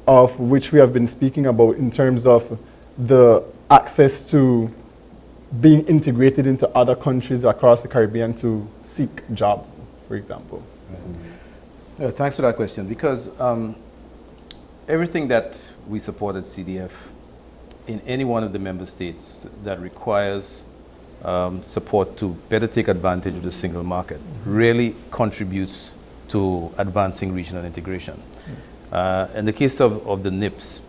S3: of which we have been speaking about in terms of the access to being integrated into other countries across the Caribbean to seek jobs, for example.
S17: Thanks for that question, because everything that we support at CDF in any one of the member states that requires support to better take advantage of the single market really contributes to advancing regional integration. In the case of the NIPS,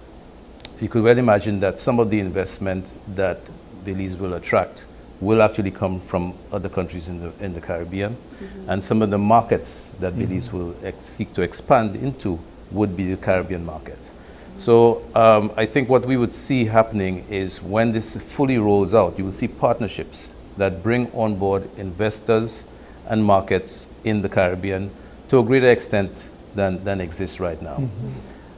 S17: you could well imagine that some of the investment that Belize will attract will actually come from other countries in the Caribbean, and some of the markets that Belize will seek to expand into would be the Caribbean markets. So I think what we would see happening is when this fully rolls out, you will see partnerships that bring on board investors and markets in the Caribbean to a greater extent than exists right now.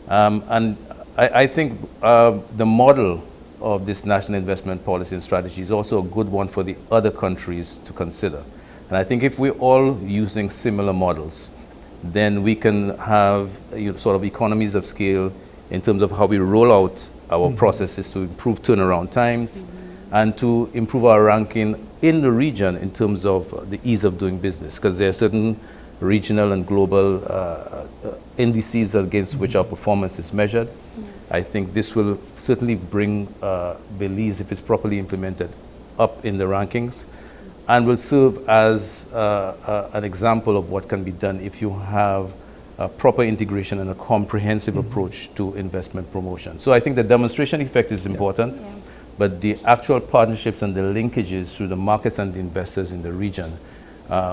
S17: And I think the model of this national investment policy and strategy is also a good one for the other countries to consider. And I think if we're all using similar models, then we can have sort of economies of scale in terms of how we roll out our processes to improve turnaround times and to improve our ranking in the region in terms of the ease of doing business, because there are certain regional and global indices against which our performance is measured. I think this will certainly bring Belize, if it's properly implemented, up in the rankings, and will serve as an example of what can be done if you have a proper integration and a comprehensive approach to investment promotion. So I think the demonstration effect is important, but the actual partnerships and the linkages through the markets and the investors in the region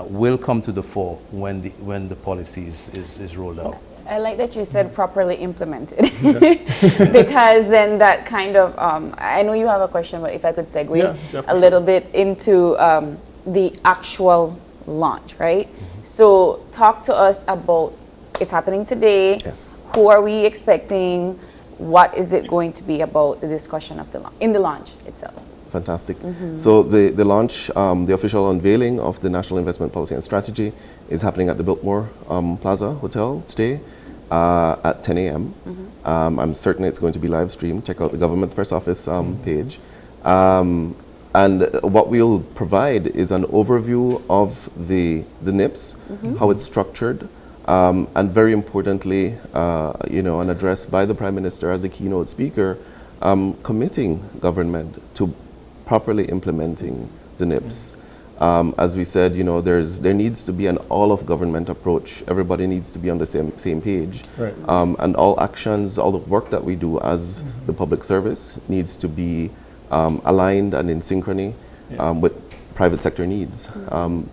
S17: will come to the fore when the policy is rolled out.
S2: I like that you said properly implemented, because then that kind of, I know you have a question, but if I could segue a little bit into the actual launch, right? So talk to us about, it's happening today.
S16: Yes.
S2: Who are we expecting? What is it going to be about, the discussion of in the launch itself?
S16: Fantastic. So the launch, the official unveiling of the National Investment Policy and Strategy is happening at the Biltmore Plaza Hotel today at 10 a.m. I'm certain it's going to be live streamed. Check out the Government Press Office page. And what we'll provide is an overview of the NIPS, how it's structured, and very importantly, an address by the Prime Minister as a keynote speaker, committing government to properly implementing the NIPS. As we said, there needs to be an all-of-government approach. Everybody needs to be on the same page.
S3: Right.
S16: And all actions, all the work that we do as the public service needs to be aligned and in synchrony with private sector needs.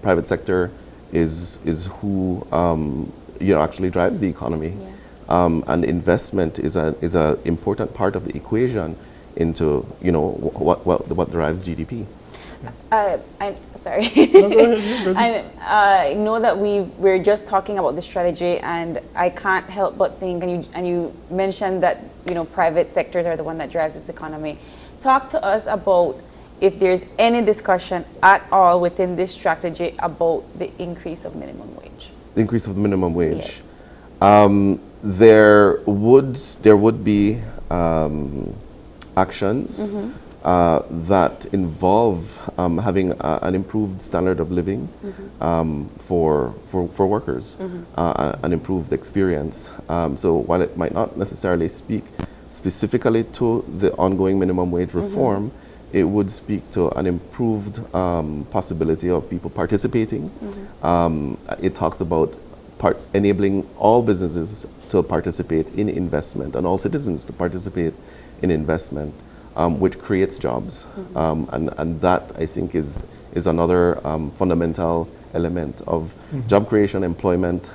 S16: Private sector is who actually drives the economy. And investment is a important part of the equation into what drives GDP.
S2: Sorry. I know that we're just talking about the strategy, and I can't help but think, and you mentioned that private sectors are the one that drives this economy. Talk to us about if there's any discussion at all within this strategy about the increase of minimum wage.
S16: The increase of minimum wage.
S2: Yes.
S16: There would be actions that involve having an improved standard of living for workers, an improved experience. So while it might not necessarily speak specifically to the ongoing minimum wage reform, it would speak to an improved possibility of people participating. It talks about enabling all businesses to participate in investment and all citizens to participate in investment, which creates jobs. And that, I think, is another fundamental element of job creation. Employment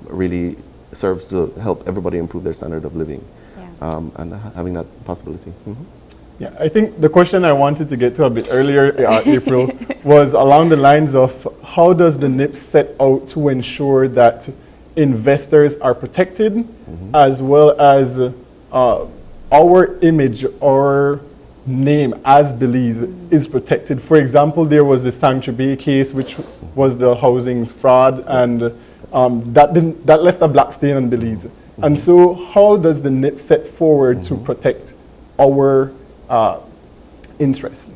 S16: really serves to help everybody improve their standard of living, and having that possibility.
S3: Yeah, I think the question I wanted to get to a bit earlier, April, was along the lines of how does the NIPS set out to ensure that investors are protected, as well as our image or name as Belize is protected. For example, there was the Sanctuary Bay case, which was the housing fraud, and that left a black stain on Belize. And so how does the NIPS set forward to protect our interests?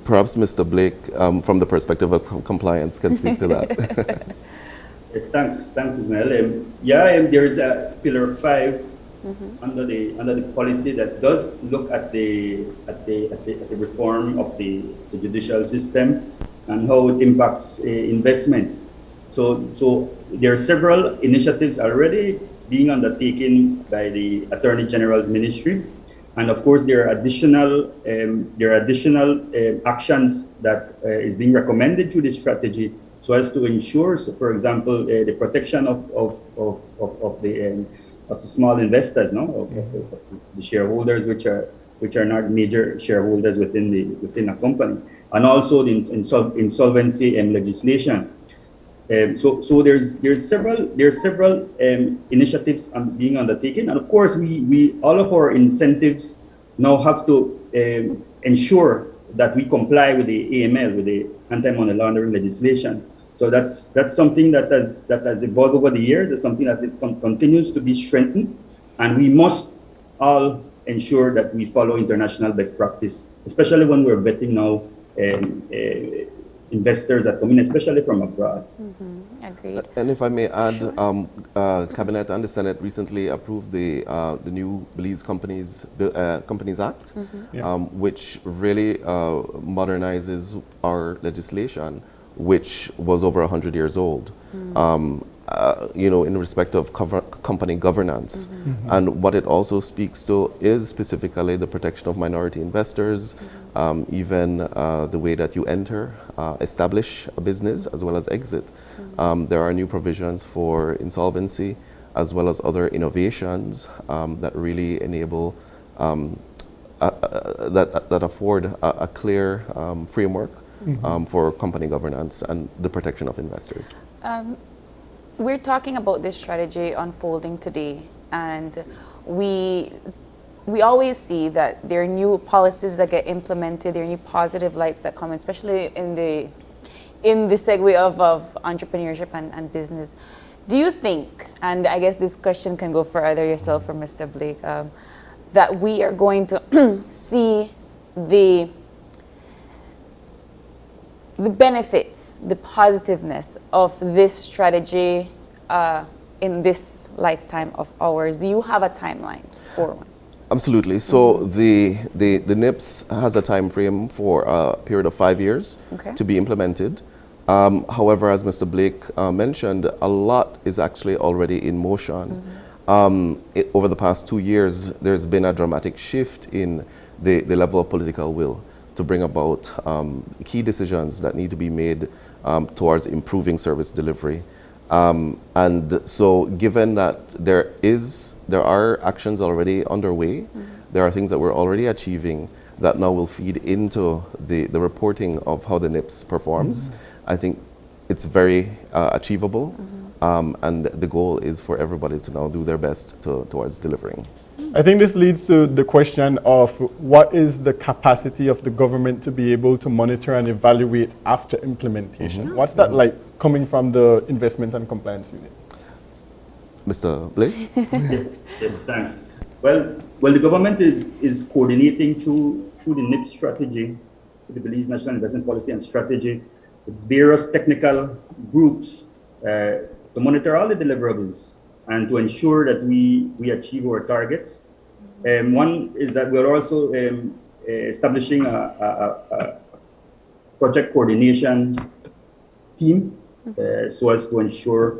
S16: Perhaps Mr. Blake, from the perspective of compliance, can speak to that.
S18: Yes, thanks, Ismail. There is a Pillar 5 under the policy that does look at the reform of the judicial system and how it impacts investment. So there are several initiatives already being undertaken by the Attorney General's Ministry, and of course there are additional actions that is being recommended through this strategy, so as to ensure, so for example, the protection of the small investors, of the shareholders, which are not major shareholders within a company, and also the insolvency legislation. So there's several initiatives being undertaken, and of course we all of our incentives now have to ensure that we comply with the AML, with the anti-money laundering legislation. So that's something that has evolved over the years. That's something that continues to be strengthened, and we must all ensure that we follow international best practice, especially when we're vetting now investors that come in, especially from abroad.
S2: Agreed.
S16: And if I may add, Cabinet and the Senate recently approved the new Belize Companies Act, which really modernizes our legislation, which was over 100 years old, in respect of company governance. And what it also speaks to is specifically the protection of minority investors, even the way that you enter, establish a business, as well as exit. There are new provisions for insolvency, as well as other innovations that really enable, that afford a clear framework for company governance and the protection of investors.
S2: We're talking about this strategy unfolding today, and we always see that there are new policies that get implemented, there are new positive lights that come, especially in the segue of entrepreneurship and business. Do you think, and I guess this question can go for either yourself or Mr. Blake, that we are going to see the benefits, the positiveness of this strategy in this lifetime of ours? Do you have a timeline for one?
S16: Absolutely. So the NIPS has a time frame for a period of 5 years to be implemented. However, as Mr. Blake mentioned, a lot is actually already in motion. Over the past 2 years, there's been a dramatic shift in the level of political will to bring about key decisions that need to be made towards improving service delivery. And so given that there are actions already underway, there are things that we're already achieving that now will feed into the reporting of how the NIPS performs. I think it's very achievable, and the goal is for everybody to now do their best towards delivering.
S3: I think this leads to the question of what is the capacity of the government to be able to monitor and evaluate after implementation? What's that like coming from the Investment and Compliance Unit?
S16: Mr. Blake?
S18: Yes, thanks. Well, the government is coordinating through the NIPS strategy, the Belize National Investment Policy and Strategy, with various technical groups to monitor all the deliverables and to ensure that we achieve our targets. One is that we're also establishing a project coordination team so as to ensure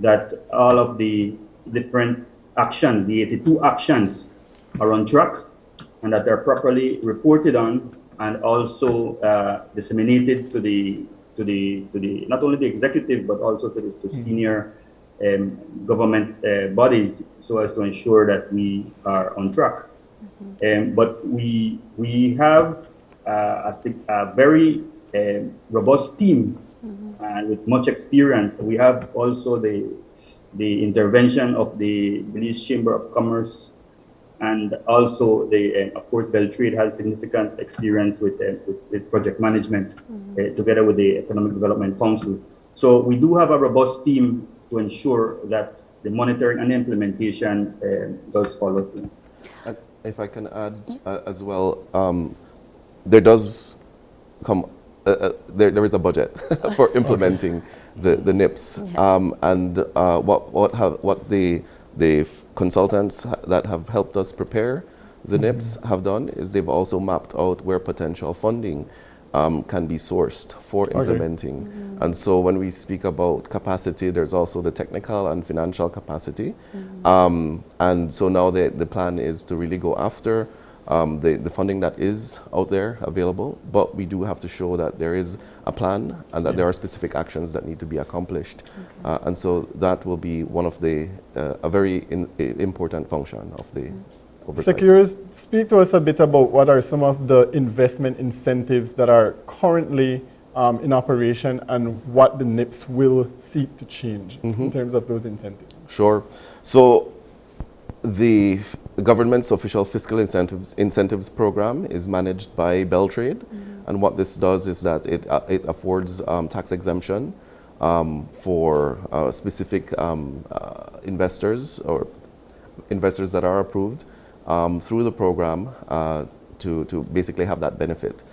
S18: that all of the different actions, the 82 actions, are on track and that they're properly reported on and also disseminated to the not only the executive but also to senior government bodies, so as to ensure that we are on track. But we have a very robust team with much experience. We have also the intervention of the Belize Chamber of Commerce, and also of course Beltrade has significant experience with project management together with the Economic Development Council. So we do have a robust team to ensure that the monitoring and implementation does follow through.
S16: If I can add as well, there does come, there is a budget for implementing the NIPS, and what the the consultants that have helped us prepare the NIPS have done is they've also mapped out where potential funding can be sourced for implementing. And so when we speak about capacity, there's also the technical and financial capacity. And so now the plan is to really go after the funding that is out there available, but we do have to show that there is a plan and that there are specific actions that need to be accomplished. And so that will be one of the, a very important function of the oversight.
S3: Secures, speak to us a bit about what are some of the investment incentives that are currently in operation and what the NIPS will seek to change in terms of those incentives.
S16: Sure. So the government's official fiscal incentives program is managed by Beltrade, and what this does is that it affords tax exemption for specific investors or investors that are approved through the program to basically have that benefit.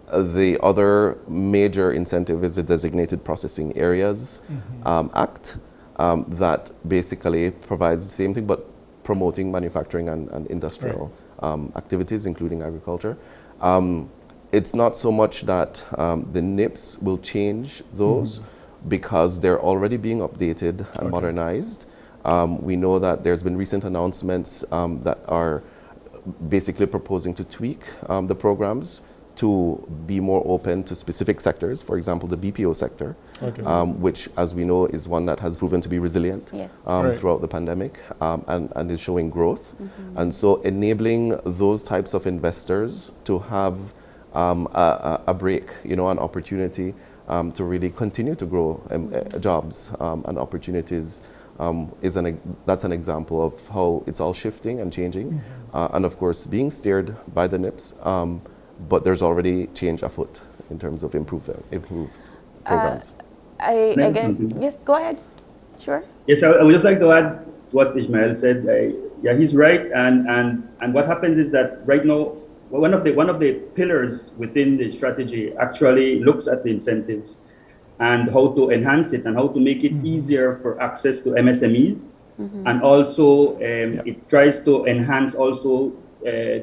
S16: The other major incentive is the Designated Processing Areas Act that basically provides the same thing but promoting manufacturing and industrial activities, including agriculture. It's not so much that the NIPS will change those because they're already being updated and modernized. We know that there's been recent announcements that are basically proposing to tweak the programs to be more open to specific sectors, for example, the BPO sector, which, as we know, is one that has proven to be resilient throughout the pandemic and is showing growth. And so enabling those types of investors to have a break, an opportunity to really continue to grow jobs and opportunities that's an example of how it's all shifting and changing. And of course, being steered by the NIPS, but there's already change afoot in terms of improved programs.
S2: I guess, yes, go ahead. Sure.
S18: Yes, I would just like to add what Ishmael said. Yeah, he's right. And what happens is that right now, one of the pillars within the strategy actually looks at the incentives and how to enhance it and how to make it easier for access to MSMEs. And also it tries to enhance also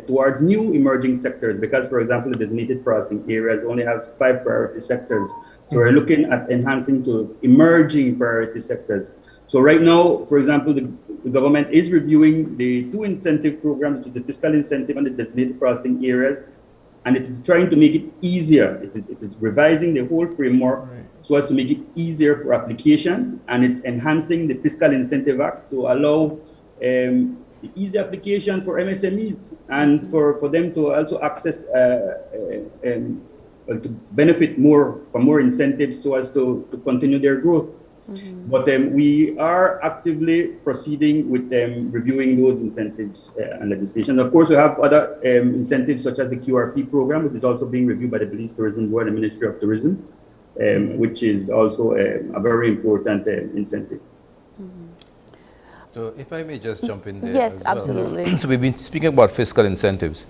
S18: towards new emerging sectors, because, for example, the designated processing areas only have 5 priority sectors. So we're looking at enhancing to emerging priority sectors. So right now, for example, the government is reviewing the 2 incentive programs, which is the fiscal incentive and the designated processing areas, and it is trying to make it easier. It is revising the whole framework so as to make it easier for application, and it's enhancing the Fiscal Incentive Act to allow the easy application for MSMEs and for them to also access to benefit more from more incentives so as to continue their growth. But we are actively proceeding with reviewing those incentives and legislation. Of course, we have other incentives such as the QRP program, which is also being reviewed by the Belize Tourism Board and the Ministry of Tourism, which is also a very important incentive.
S17: So if I may just jump in there.
S2: Yes,
S17: as well.
S2: absolutely.
S17: So we've been speaking about fiscal incentives,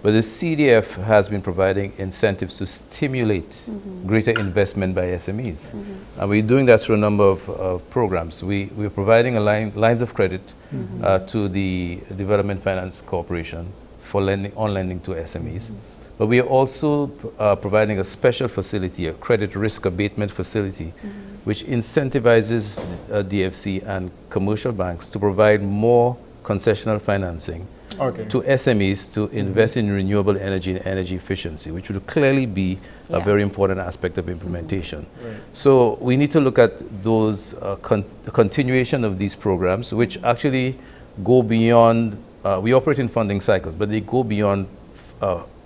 S17: but the CDF has been providing incentives to stimulate greater investment by SMEs. And we're doing that through a number of programs. We're providing lines of credit to the Development Finance Corporation for lending to SMEs. But we are also providing a special facility, a credit risk abatement facility, which incentivizes DFC and commercial banks to provide more concessional financing to SMEs to invest in renewable energy and energy efficiency, which will clearly be a very important aspect of implementation. So we need to look at those continuation of these programs, which actually go beyond, we operate in funding cycles, but they go beyond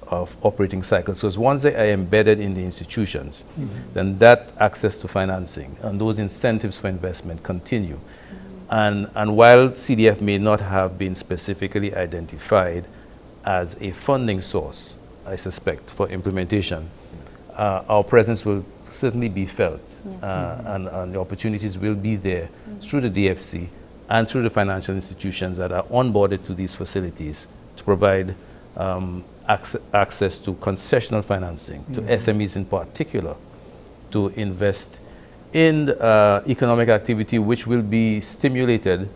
S17: of operating cycles. So once they are embedded in the institutions, then that access to financing and those incentives for investment continue. And while CDF may not have been specifically identified as a funding source, I suspect, for implementation, our presence will certainly be felt, and the opportunities will be there through the DFC and through the financial institutions that are onboarded to these facilities to provide access to concessional financing, to SMEs in particular, to invest in economic activity which will be stimulated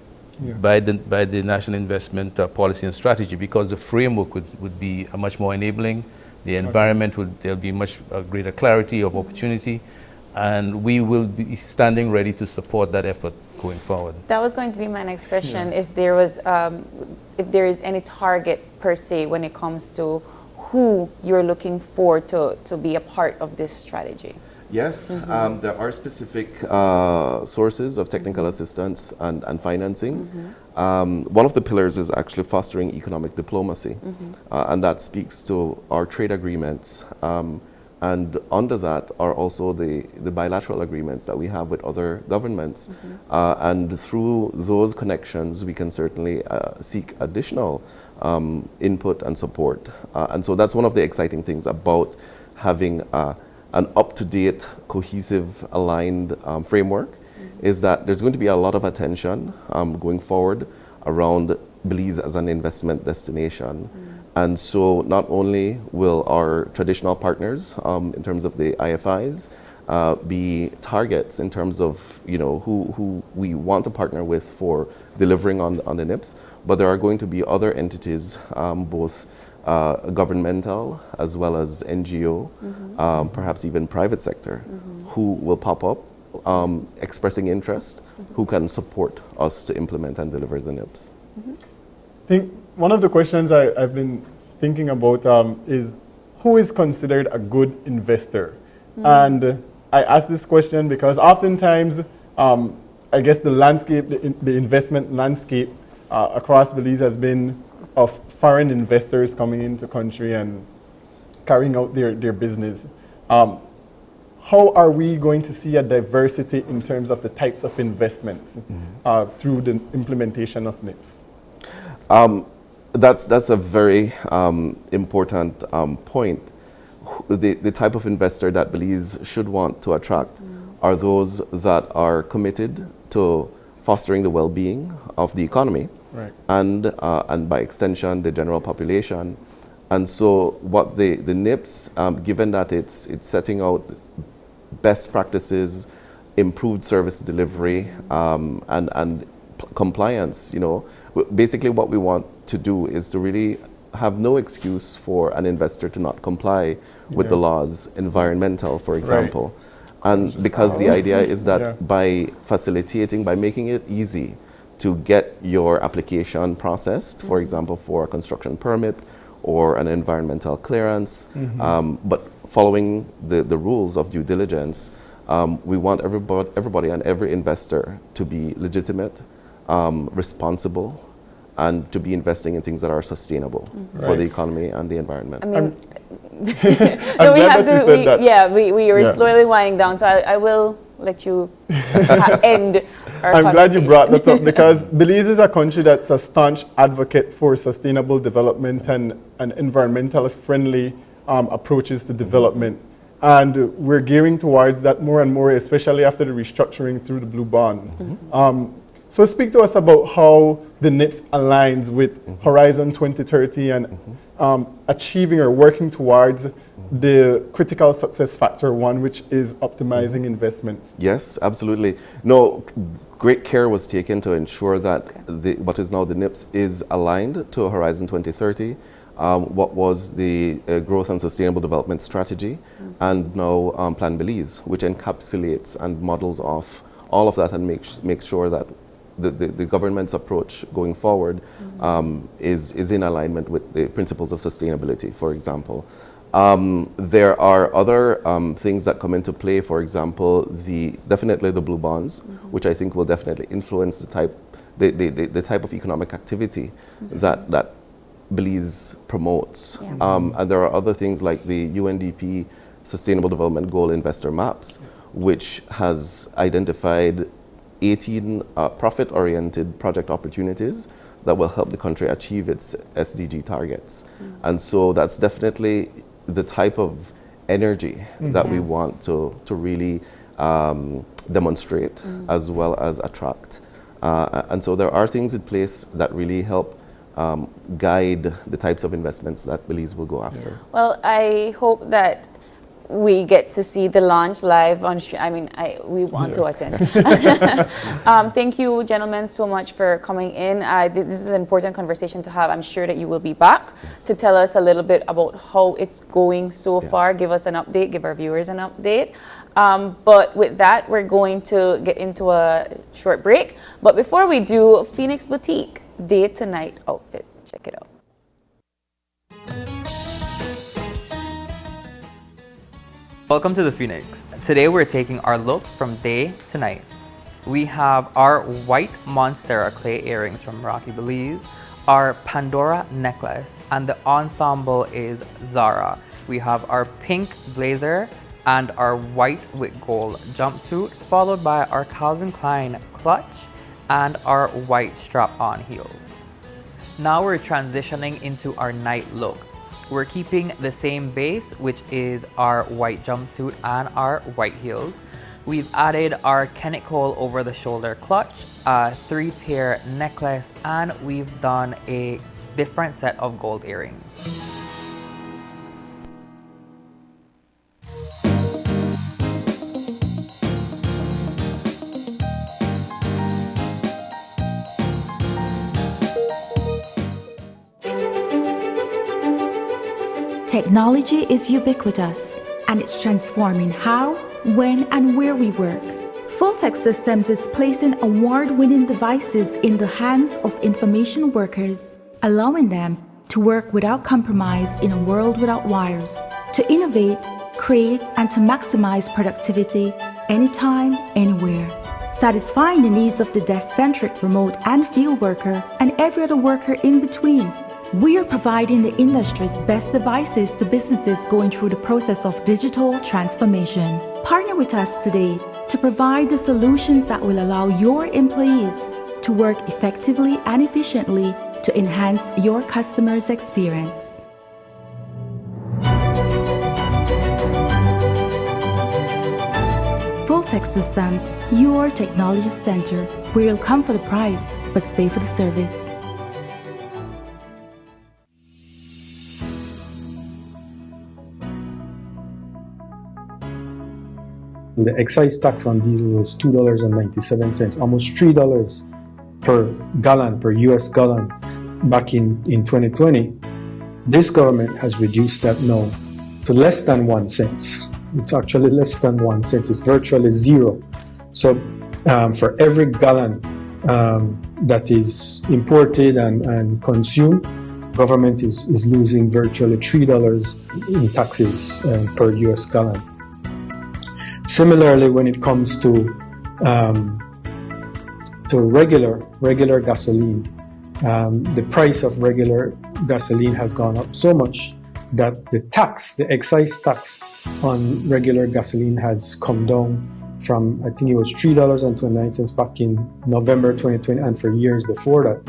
S17: by the National Investment Policy and Strategy, because the framework would be much more enabling. The environment there'll be much greater clarity of opportunity, and we will be standing ready to support that effort going forward.
S2: That was going to be my next question. If there is any target per se when it comes to who you're looking for to be a part of this strategy.
S16: Yes, there are specific sources of technical assistance and financing. One of the pillars is actually fostering economic diplomacy, and that speaks to our trade agreements. And under that are also the bilateral agreements that we have with other governments. And through those connections, we can certainly seek additional input and support. And so that's one of the exciting things about having an up-to-date, cohesive, aligned framework, is that there's going to be a lot of attention going forward around Belize as an investment destination. And so not only will our traditional partners in terms of the IFIs be targets in terms of who we want to partner with for delivering on the NIPS, but there are going to be other entities, both governmental as well as NGO, perhaps even private sector, who will pop up expressing interest, who can support us to implement and deliver the NIPS.
S3: I think one of the questions I've been thinking about is who is considered a good investor? And I ask this question because oftentimes, I guess the landscape, the investment landscape across Belize has been of foreign investors coming into country and carrying out their business. How are we going to see a diversity in terms of the types of investments through the implementation of NIPS?
S16: That's a very important point. The type of investor that Belize should want to attract are those that are committed to fostering the well-being of the economy, and by extension the general population. And so what the NIPS, given that it's setting out best practices, improved service delivery, and compliance, basically what we want to do is to really have no excuse for an investor to not comply with the laws, environmental, for example. And because the idea is that by facilitating, by making it easy to get your application processed, for example, for a construction permit or an environmental clearance, but following the rules of due diligence, we want everybody and every investor to be legitimate, responsible, and to be investing in things that are sustainable for the economy and the environment.
S2: I mean, we are slowly winding down, so I will let you end our
S3: I'm glad you brought that up because Belize is a country that's a staunch advocate for sustainable development and environmentally friendly approaches to development. And we're gearing towards that more and more, especially after the restructuring through the Blue Bond. So speak to us about how the NIPS aligns with Horizon 2030 and achieving or working towards the critical success factor one, which is optimizing investments.
S16: Yes, absolutely. No, great care was taken to ensure that what is now the NIPS is aligned to Horizon 2030, what was the Growth and Sustainable Development Strategy, and now Plan Belize, which encapsulates and models off all of that and makes sure that the government's approach going forward is in alignment with the principles of sustainability, for example. There are other things that come into play, for example, definitely the blue bonds, which I think will definitely influence the type of economic activity that Belize promotes. And there are other things like the UNDP Sustainable Development Goal Investor Maps, which has identified 18 profit-oriented project opportunities that will help the country achieve its SDG targets. And so that's definitely the type of energy that we want to really demonstrate as well as attract. And so there are things in place that really help guide the types of investments that Belize will go after.
S2: Well, I hope that we get to see the launch live on. We want to attend. Thank you, gentlemen, so much for coming in. This is an important conversation to have. I'm sure that you will be back to tell us a little bit about how it's going so far. Give us an update. Give our viewers an update. But with that, we're going to get into a short break. But before we do, Phoenix Boutique day to night outfit. Check it out.
S19: Welcome to the Phoenix. Today we're taking our look from day to night. We have our white Monstera clay earrings from Rocky Belize, our Pandora necklace, and the ensemble is Zara. We have our pink blazer and our white with gold jumpsuit, followed by our Calvin Klein clutch and our white strap-on heels. Now we're transitioning into our night look. We're keeping the same base, which is our white jumpsuit and our white heels. We've added our Kenneth Cole over-the-shoulder clutch, a 3-tier necklace, and we've done a different set of gold earrings.
S20: Technology is ubiquitous, and it's transforming how, when, and where we work. Fulltech Systems is placing award-winning devices in the hands of information workers, allowing them to work without compromise in a world without wires, to innovate, create, and to maximize productivity anytime, anywhere, satisfying the needs of the desk-centric remote and field worker and every other worker in between. We are providing the industry's best devices to businesses going through the process of digital transformation. Partner with us today to provide the solutions that will allow your employees to work effectively and efficiently to enhance your customers' experience. Fulltech Systems, your technology center, where you'll come for the price but stay for the service.
S21: The excise tax on diesel was $2.97, almost $3 per gallon, per US gallon back in 2020. This government has reduced that now to less than 1 cent. It's actually less than 1 cent. It's virtually zero. So for every gallon that is imported and consumed, government is losing virtually $3 in taxes per US gallon. Similarly, when it comes to regular gasoline, the price of regular gasoline has gone up so much that the excise tax on regular gasoline has come down from, I think it was $3.29 back in November 2020, and for years before that,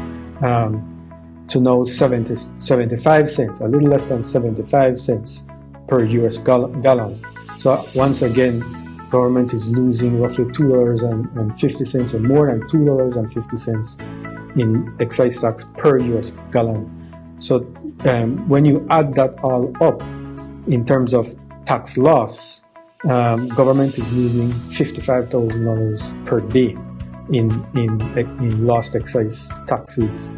S21: to now 75 cents, a little less than 75 cents per US gallon. So once again, government is losing roughly $2.50 or more than $2.50 in excise tax per US gallon. So when you add that all up in terms of tax loss, government is losing $55,000 per day in lost excise taxes.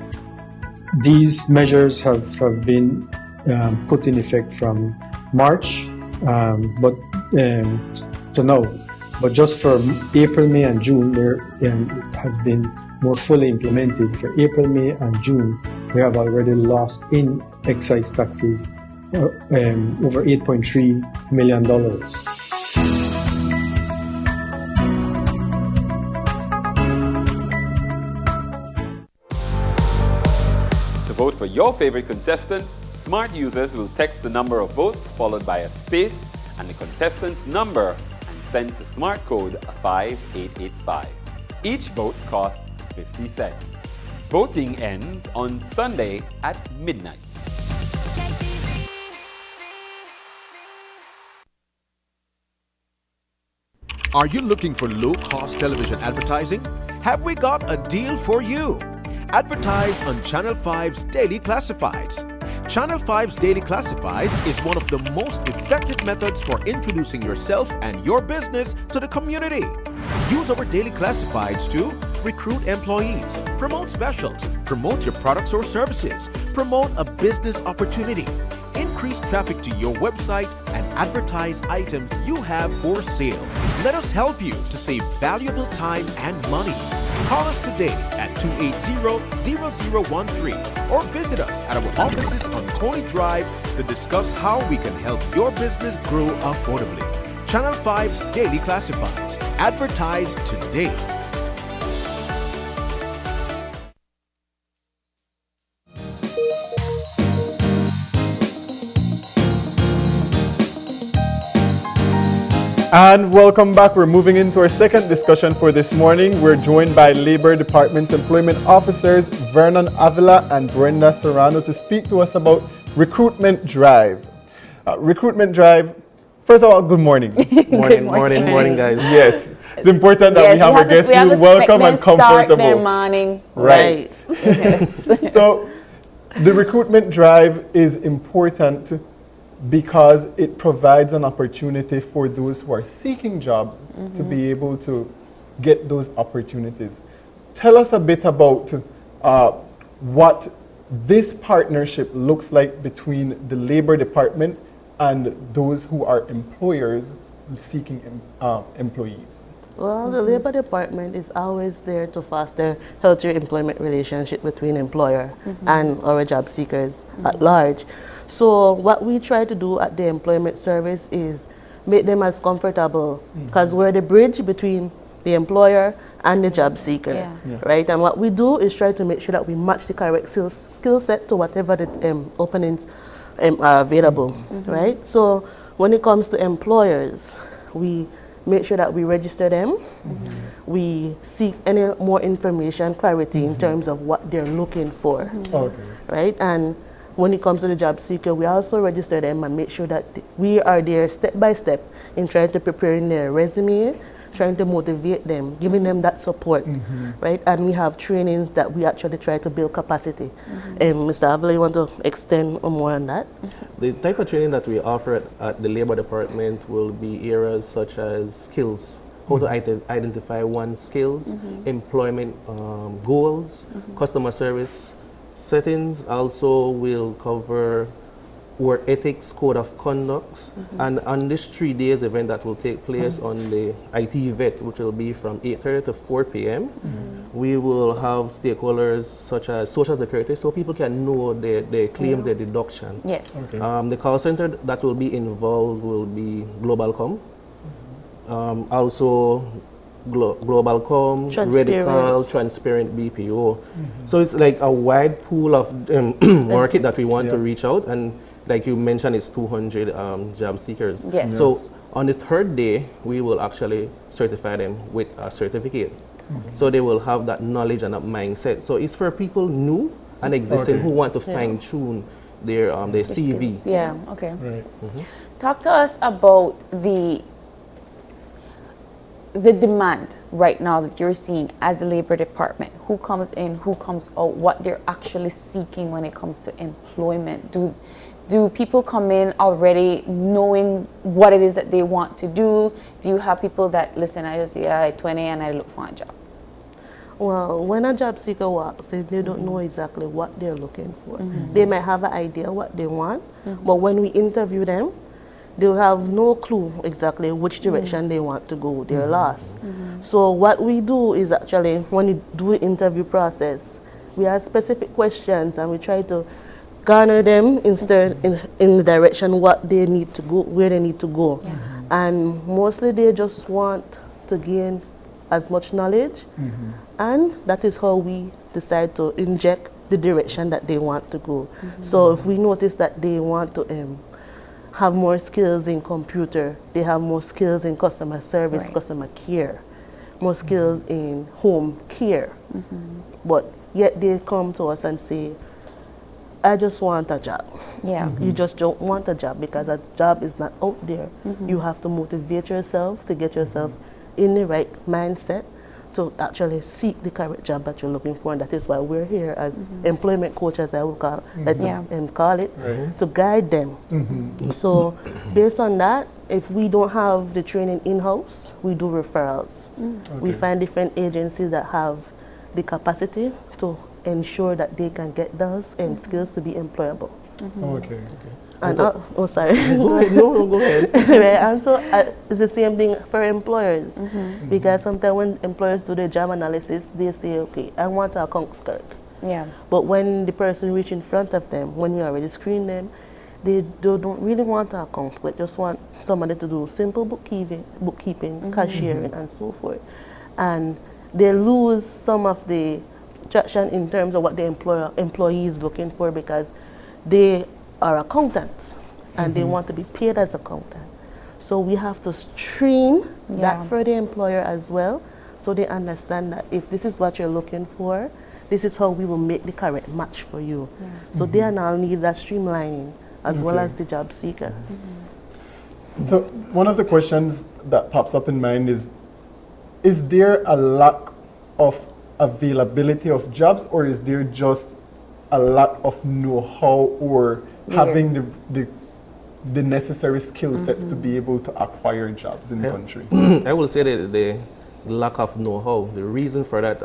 S21: These measures have been put in effect from March, to now. But just for April, May, and June, it has been more fully implemented. For April, May, and June, we have already lost in excise taxes over $8.3 million.
S10: To vote for your favorite contestant, smart users will text the number of votes followed by a space and the contestant's number and send to smart code 5885. Each vote costs 50 cents. Voting ends on Sunday at midnight.
S11: Are you looking for low-cost television advertising? Have we got a deal for you? Advertise on Channel 5's Daily Classifieds. Channel 5's Daily Classifieds is one of the most effective methods for introducing yourself and your business to the community. Use our Daily Classifieds to recruit employees, promote specials, promote your products or services, promote a business opportunity, increase traffic to your website, and advertise items you have for sale. Let us help you to save valuable time and money. Call us today at 280-0013 or visit us at our offices on Coney Drive to discuss how we can help your business grow affordably. Channel 5's Daily Classifieds. Advertise today.
S3: And welcome back. We're moving into our second discussion for this morning. We're joined by Labor Department's employment officers, Vernon Avila and Brenda Serrano, to speak to us about recruitment drive. Recruitment drive, first of all, good morning.
S1: Morning, guys.
S3: Yes, it's important that we have our guests feel welcome and comfortable.
S2: Their morning.
S3: Right. So the recruitment drive is important because it provides an opportunity for those who are seeking jobs to be able to get those opportunities. Tell us a bit about what this partnership looks like between the Labor Department and those who are employers seeking employees.
S1: Well, the Labor Department is always there to foster healthier employment relationship between employer and our job seekers at large. So what we try to do at the employment service is make them as comfortable, because we're the bridge between the employer and the job seeker, right? And what we do is try to make sure that we match the correct skill set to whatever the openings are available, right? So when it comes to employers, we make sure that we register them. We seek any more information, clarity in terms of what they're looking for, right? And when it comes to the job seeker, we also register them and make sure that we are there step by step in trying to prepare their resume, trying to motivate them, giving them that support, right? And we have trainings that we actually try to build capacity. Mr. Avila, you want to extend more on that?
S22: The type of training that we offer at the Labor Department will be areas such as skills, how to identify one's skills, employment goals, customer service settings. Also will cover work ethics, code of conducts, and on this 3 days event that will take place on the IT vet, which will be from 8:30 to 4 p.m. We will have stakeholders such as Social Security, so people can know their claims, their deduction.
S2: Yes.
S22: The call center that will be involved will be Globalcom, also Globalcom, Radical, Transparent BPO. So it's like a wide pool of market that we want to reach out, and like you mentioned, it's 200 job seekers.
S2: Yes.
S22: So on the third day, we will actually certify them with a certificate. So they will have that knowledge and that mindset. So it's for people new and existing who want to fine tune their CV.
S2: Yeah, okay. Right. Talk to us about the demand right now that you're seeing as a Labor Department. Who comes in, who comes out, what they're actually seeking when it comes to employment. Do people come in already knowing what it is that they want to do? Do you have people that, listen, I just, I'm 20 and I look for a job?
S1: Well, when a job seeker walks in, they don't know exactly what they're looking for. They might have an idea what they want, but when we interview them, they'll have no clue exactly which direction they want to go. They're lost. So what we do is actually, when we do the interview process, we ask specific questions and we try to garner them in the direction what they need to go, where they need to go. And mostly they just want to gain as much knowledge, and that is how we decide to inject the direction that they want to go. So if we notice that they want to have more skills in computer, they have more skills in customer service, customer care, more skills in home care, but yet they come to us and say, I just want a job. You just don't want a job because a job is not out there. You have to motivate yourself to get yourself in the right mindset to actually seek the correct job that you're looking for, and that is why we're here as employment coaches, I will call, call it, to guide them. So based on that, if we don't have the training in-house, we do referrals. We find different agencies that have the capacity to ensure that they can get those skills to be employable.
S22: Okay.
S1: And oh, sorry.
S22: Go ahead. No, go ahead.
S1: And so it's the same thing for employers, because sometimes when employers do their job analysis, they say, okay, I want a account clerk.
S2: Yeah.
S1: But when the person reach in front of them, when you already screen them, they don't really want a account clerk. Just want somebody to do simple bookkeeping, cashiering, and so forth. And they lose some of the traction in terms of what the employee is looking for, because they are accountants and they want to be paid as accountant. So we have to stream that for the employer as well, so they understand that if this is what you're looking for, this is how we will make the correct match for you. So they now need that streamlining as well as the job seeker.
S3: So one of the questions that pops up in mind is there a lack of availability of jobs, or is there just a lack of know-how or having the necessary skill sets to be able to acquire jobs in the country?
S22: I will say that the lack of know-how. The reason for that,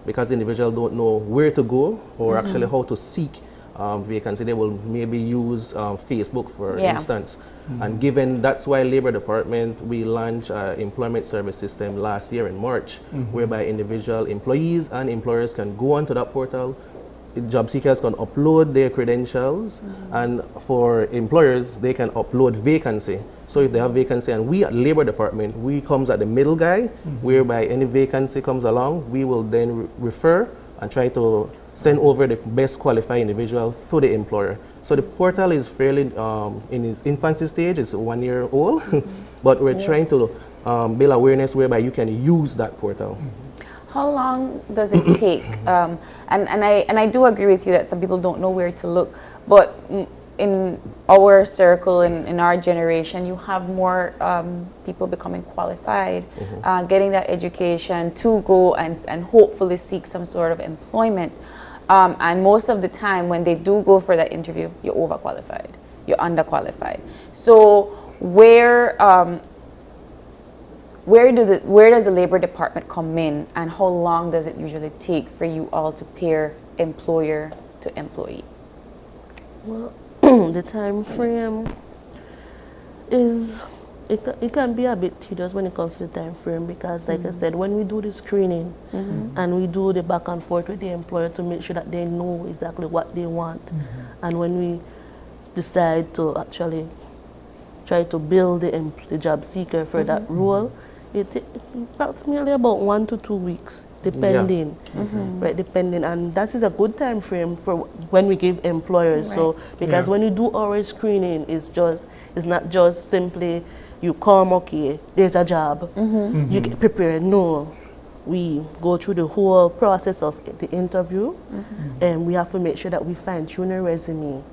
S22: because individuals don't know where to go or actually how to seek vacancy. They will maybe use Facebook, for instance. And given that's why Labor Department, we launched an employment service system last year in March, whereby individual employees and employers can go onto that portal. Job seekers can upload their credentials, and for employers, they can upload vacancy. So if they have vacancy, and we at Labor Department, we comes at the middle guy, whereby any vacancy comes along, we will then refer and try to send over the best qualified individual to the employer. So the portal is fairly in its infancy stage, it's 1 year old, but we're trying to build awareness whereby you can use that portal.
S2: How long does it take? And I do agree with you that some people don't know where to look, but in our circle, in our generation, you have more people becoming qualified, getting that education to go and hopefully seek some sort of employment. And most of the time when they do go for that interview, you're overqualified, you're underqualified. So where does the Labor Department come in, and how long does it usually take for you all to pair employer to employee?
S1: Well, the time frame is, it can be a bit tedious when it comes to the time frame, because like I said, when we do the screening and we do the back and forth with the employer to make sure that they know exactly what they want, and when we decide to actually try to build the job seeker for that role, it takes approximately about 1 to 2 weeks, depending, right? Depending, and that is a good time frame for when we give employers. So because when you do our screening, it's not just simply you come, okay, there's a job, you get prepared. No, we go through the whole process of the interview, and we have to make sure that we fine tune a resume.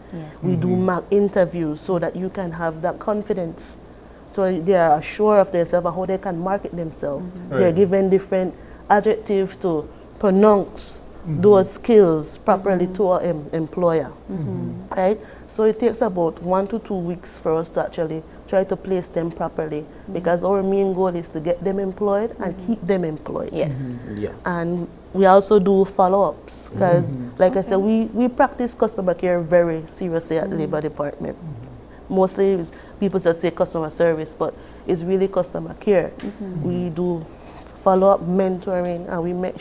S1: We do mock interviews so that you can have that confidence. So they are sure of themselves and how they can market themselves. They're given different adjectives to pronounce those skills properly to our employer. Right? So it takes about 1 to 2 weeks for us to actually try to place them properly, because our main goal is to get them employed and keep them employed. And we also do follow-ups, because like I said, we practice customer care very seriously at Labor Department. Mostly people just say customer service, but it's really customer care. We do follow-up mentoring, and we make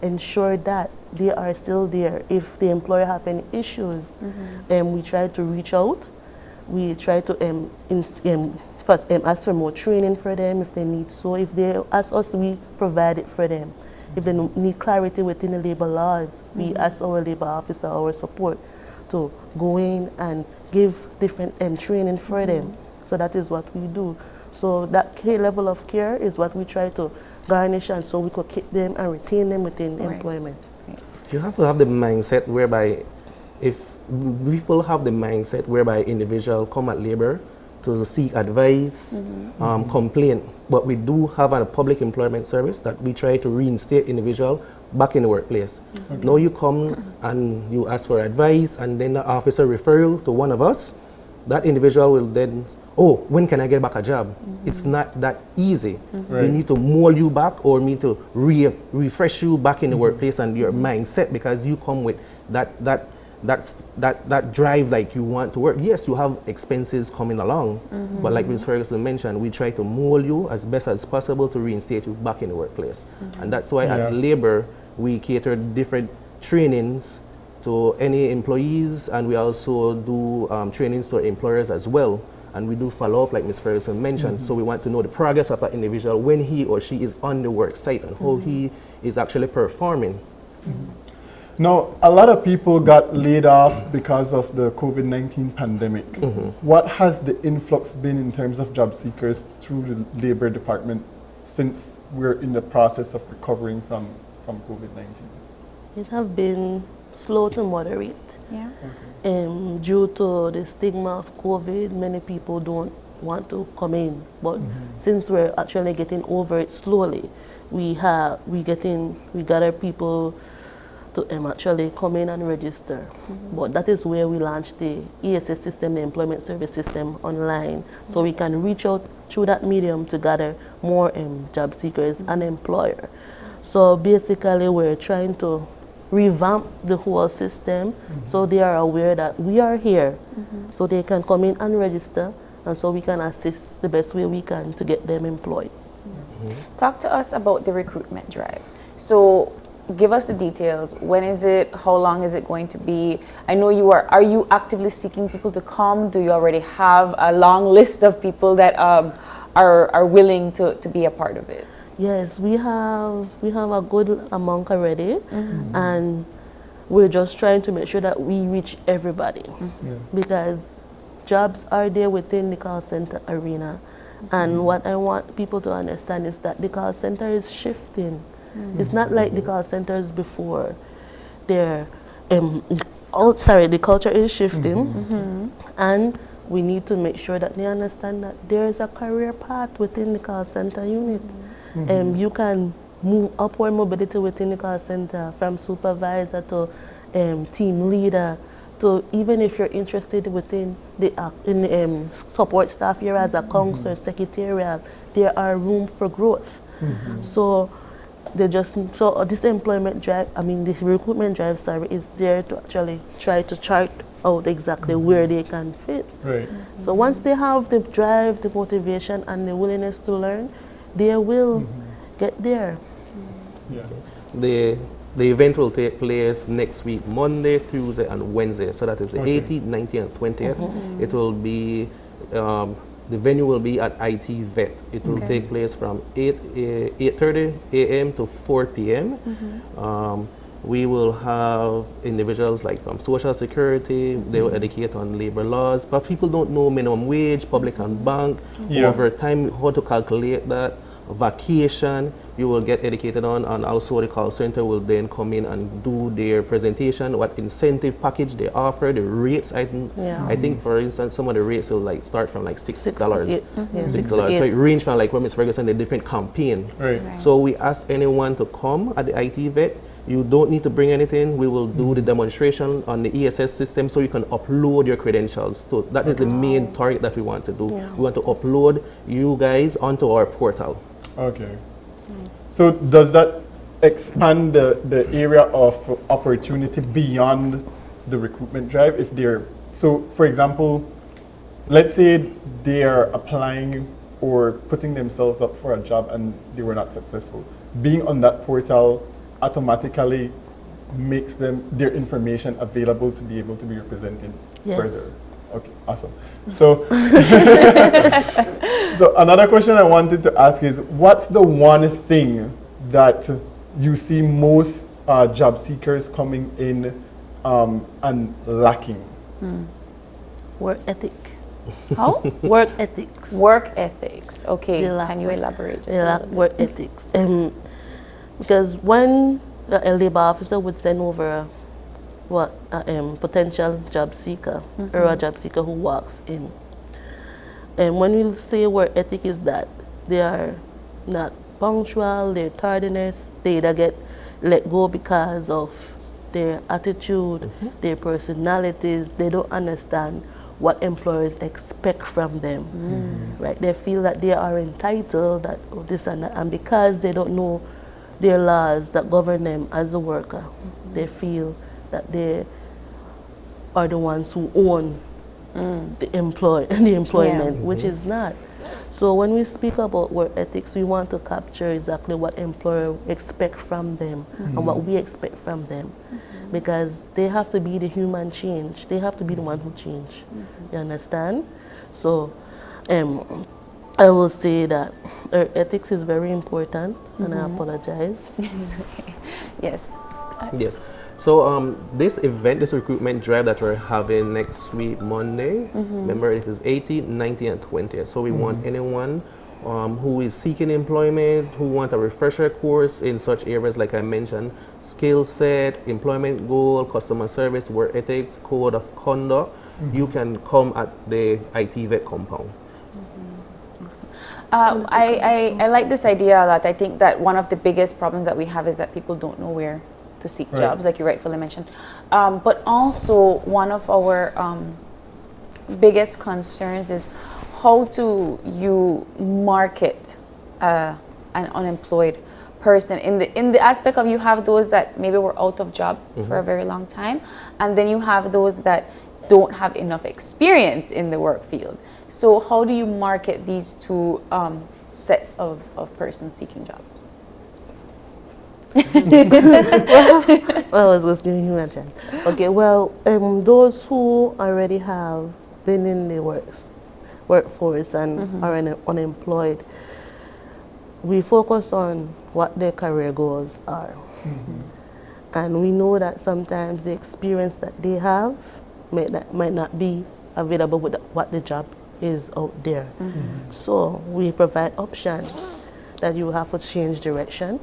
S1: ensure that they are still there. If the employer have any issues, we try to reach out. We try to first ask for more training for them if they need. So if they ask us, we provide it for them. If they need clarity within the labor laws, we ask our labor officer, our support, to go in and give different training for them. So that is what we do. So that level of care is what we try to garnish, and so we could keep them and retain them within employment.
S22: You have to have the mindset whereby, if people have the mindset whereby individuals come at labor to seek advice, complain. But we do have a public employment service that we try to reinstate individual back in the workplace. Now you come and you ask for advice, and then the officer refer you to one of us. That individual will then, oh, when can I get back a job? It's not that easy. We need to mold you back, or need to refresh you back in the workplace and your mindset, because you come with that drive, like you want to work. Yes, you have expenses coming along, but like Ms. Ferguson mentioned, we try to mold you as best as possible to reinstate you back in the workplace. And that's why at Labor, we cater different trainings to any employees, and we also do trainings to employers as well. And we do follow up, like Ms. Ferguson mentioned. So we want to know the progress of that individual when he or she is on the work site, and how he is actually performing.
S3: Now, a lot of people got laid off because of the COVID-19 pandemic. What has the influx been in terms of job seekers through the Labor Department since we're in the process of recovering from COVID-19?
S1: It has been slow to moderate. Due to the stigma of COVID, many people don't want to come in. But since we're actually getting over it slowly, we gather people to actually come in and register. But that is where we launched the ESS system, the employment service system, online, so we can reach out through that medium to gather more job seekers and employer. So basically we're trying to revamp the whole system so they are aware that we are here, so they can come in and register, and so we can assist the best way we can to get them employed.
S2: Talk to us about the recruitment drive. So give us the details. When is it? How long is it going to be? I know you are you actively seeking people to come? Do you already have a long list of people that are willing to be a part of it?
S1: Yes, we have a good amount already, and we're just trying to make sure that we reach everybody, because jobs are there within the call center arena. And what I want people to understand is that the call center is shifting. It's not like the call centers before. The culture is shifting, and we need to make sure that they understand that there is a career path within the call center unit. You can move upward mobility within the call center, from supervisor to team leader, to even if you're interested within the support staff here as a counselor, secretarial, there are room for growth. So this employment drive, this recruitment drive, is there to actually try to chart out exactly where they can fit. So once they have the drive, the motivation, and the willingness to learn, they will get there.
S22: The event will take place next week, Monday, Tuesday, and Wednesday. So that is the 18th, 19th, and 20th. It will be, the venue will be at IT Vet. It will take place from 8:30 a.m. to 4 p.m. We will have individuals like from Social Security. They will educate on labor laws, but people don't know minimum wage, public and bank, overtime, how to calculate that, vacation. You will get educated on, and also the call center will then come in and do their presentation, what incentive package they offer, the rates. I think, for instance, some of the rates will start from $6. $6. So it range from, like what Ms. Ferguson, the different campaign. So we ask anyone to come at the IT Vet. You don't need to bring anything. We will do the demonstration on the ESS system, so you can upload your credentials. So that is the main target that we want to do. We want to upload you guys onto our portal.
S3: So does that expand the area of opportunity beyond the recruitment drive? So for example, let's say they are applying or putting themselves up for a job and they were not successful. Being on that portal automatically makes their information available to be able to be represented further. Okay, awesome. So, so another question I wanted to ask is, what's the one thing that you see most job seekers coming in and lacking?
S1: Work ethic.
S2: How?
S1: Work ethics.
S2: Work ethics. Okay, can you elaborate?
S1: They lack work ethics. Because when a labor officer would send over potential job seeker or a job seeker who walks in, And when we say work ethic is that they are not punctual, their tardiness, they either get let go because of their attitude, their personalities. They don't understand what employers expect from them, right? They feel that they are entitled, that this and that, and because they don't know their laws that govern them as a worker, they feel that they are the ones who own the employment, which is not. So when we speak about work ethics, we want to capture exactly what employer expect from them and what we expect from them, because they have to be the human change. They have to be the one who change. You understand? So I will say that ethics is very important, and I apologize.
S2: Yes.
S22: Yes. So this event, this recruitment drive that we're having next week, Monday, remember it is 18th, 19th, and 20th. So we want anyone who is seeking employment, who want a refresher course in such areas like I mentioned, skill set, employment goal, customer service, work ethics, code of conduct, you can come at the IT vet compound.
S2: I like this idea a lot. I think that one of the biggest problems that we have is that people don't know where to seek jobs, like you rightfully mentioned. But also one of our biggest concerns is how do you market an unemployed person in the aspect of you have those that maybe were out of job for a very long time, and then you have those that don't have enough experience in the work field. So how do you market these two sets of persons seeking jobs?
S1: I was just giving you a chance. Okay, well, those who already have been in the workforce and are unemployed, we focus on what their career goals are. And we know that sometimes the experience that they have might not be available with what the job is out there. So we provide options that you have to change direction.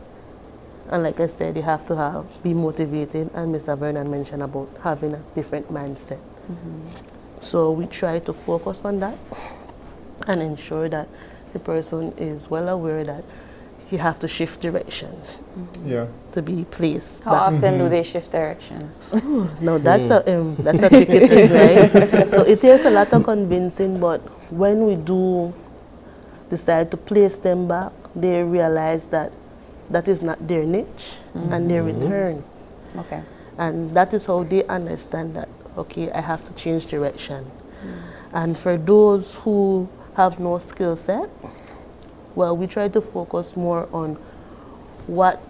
S1: And like I said, you have to be motivated, and Mr. Vernon mentioned about having a different mindset. So we try to focus on that and ensure that the person is well aware that you have to shift directions to be placed.
S2: How often do they shift directions?
S1: No, that's a tricky thing, right? So it takes a lot of convincing, but when we do decide to place them back, they realize that that is not their niche, and they return.
S2: Okay.
S1: And that is how they understand that, okay, I have to change direction. And for those who have no skill set, well, we try to focus more on what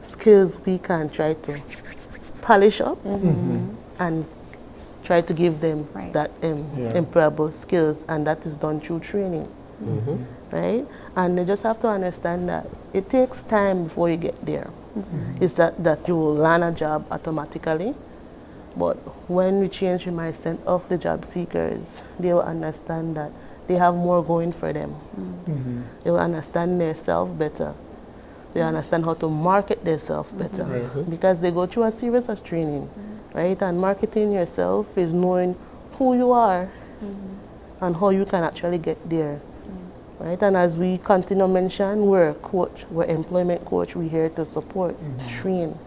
S1: skills we can try to polish up and try to give them that employable skills, and that is done through training. Right? And they just have to understand that it takes time before you get there. It's that you will land a job automatically, but when we change the mindset of the job seekers, they will understand that they have more going for them. They will understand themselves better. They understand how to market themselves better because they go through a series of training, right? And marketing yourself is knowing who you are and how you can actually get there. Right, and as we continue to mention, we're a coach, we're employment coach. We're here to support, train,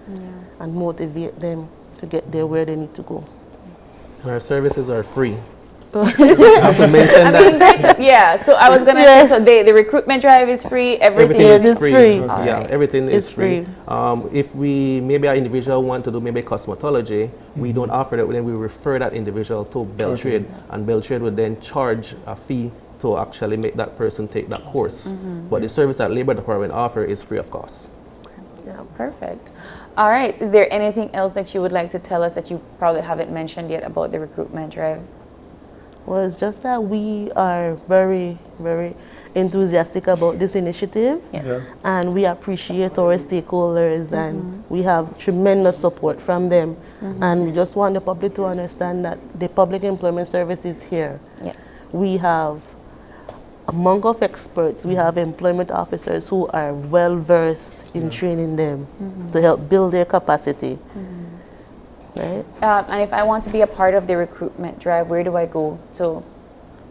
S1: and motivate them to get there where they need to go.
S22: Our services are free. I have to mention that.
S2: So I was gonna say, so the recruitment drive is free. Everything is free.
S22: Everything is free. If we maybe our individual want to do maybe cosmetology, we don't offer that. Then we refer that individual to Beltrade, and Beltrade would then charge a fee to actually make that person take that course. But the service that Labor Department offer is free of cost.
S2: Yeah, perfect. All right, is there anything else that you would like to tell us that you probably haven't mentioned yet about the recruitment drive?
S1: Well, it's just that we are very, very enthusiastic about this initiative. And we appreciate our stakeholders, and we have tremendous support from them. And we just want the public to understand that the Public Employment Service is here. We have among of experts, we have employment officers who are well versed in training them to help build their capacity. Right?
S2: And if I want to be a part of the recruitment drive, where do I go to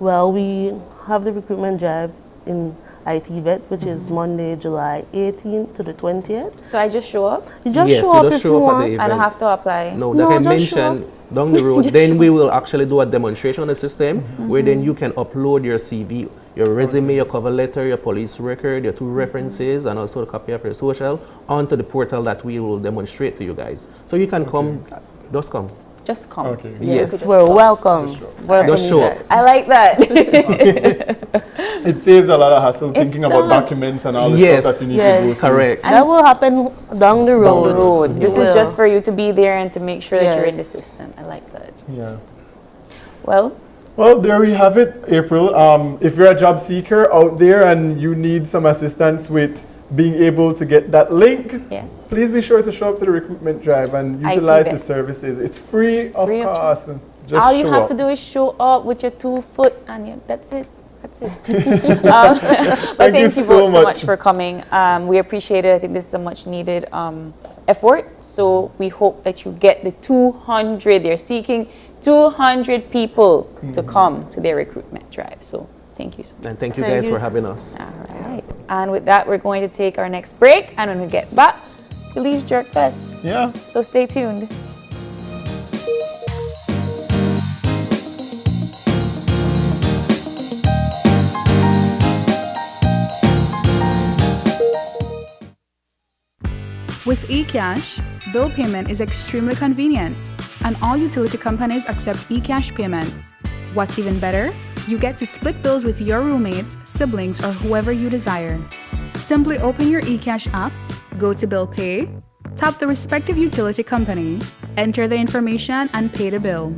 S1: Well, we have the recruitment drive in IT Vet, which is Monday, July 18th to the 20th.
S2: So I just show up?
S1: You just show up if you want.
S2: I don't have to apply?
S22: No, like I mentioned, down the road, then we will actually do a demonstration on the system where then you can upload your CV, your resume, your cover letter, your police record, your 2 references, and also a copy of your social onto the portal that we will demonstrate to you guys. So you can come, just come.
S2: Just come.
S22: Okay.
S1: Yes, we're welcome.
S22: Just show up.
S2: I like that.
S3: It saves a lot of hassle thinking about documents and all the stuff that you need to go through.
S22: Correct.
S1: That will happen down the road.
S2: This is just for you to be there and to make sure that you're in the system. I like that.
S3: Yeah.
S2: Well,
S3: there we have it, April. If you're a job seeker out there and you need some assistance with being able to get that link, please be sure to show up to the recruitment drive and utilize the services. It's free of cost. Just
S2: all you have to do is show up with your 2 foot and that's it. That's it. But thank you both so much for coming. We appreciate it. I think this is a much needed effort. So we hope that you get the 200. They're seeking 200 people to come to their recruitment drive. So thank you so much.
S22: And thank you guys for having us.
S2: All right. And with that, we're going to take our next break. And when we get back, Belize Jerk Fest.
S3: Yeah.
S2: So stay tuned.
S4: With eCash, bill payment is extremely convenient, and all utility companies accept eCash payments. What's even better? You get to split bills with your roommates, siblings, or whoever you desire. Simply open your eCash app, go to Bill Pay, tap the respective utility company, enter the information, and pay the bill.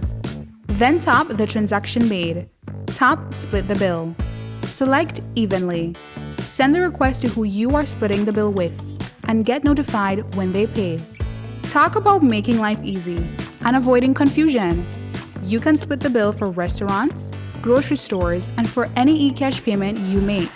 S4: Then tap the transaction made. Tap Split the bill. Select Evenly. Send the request to who you are splitting the bill with, and get notified when they pay. Talk about making life easy and avoiding confusion. You can split the bill for restaurants, grocery stores, and for any eCash payment you make.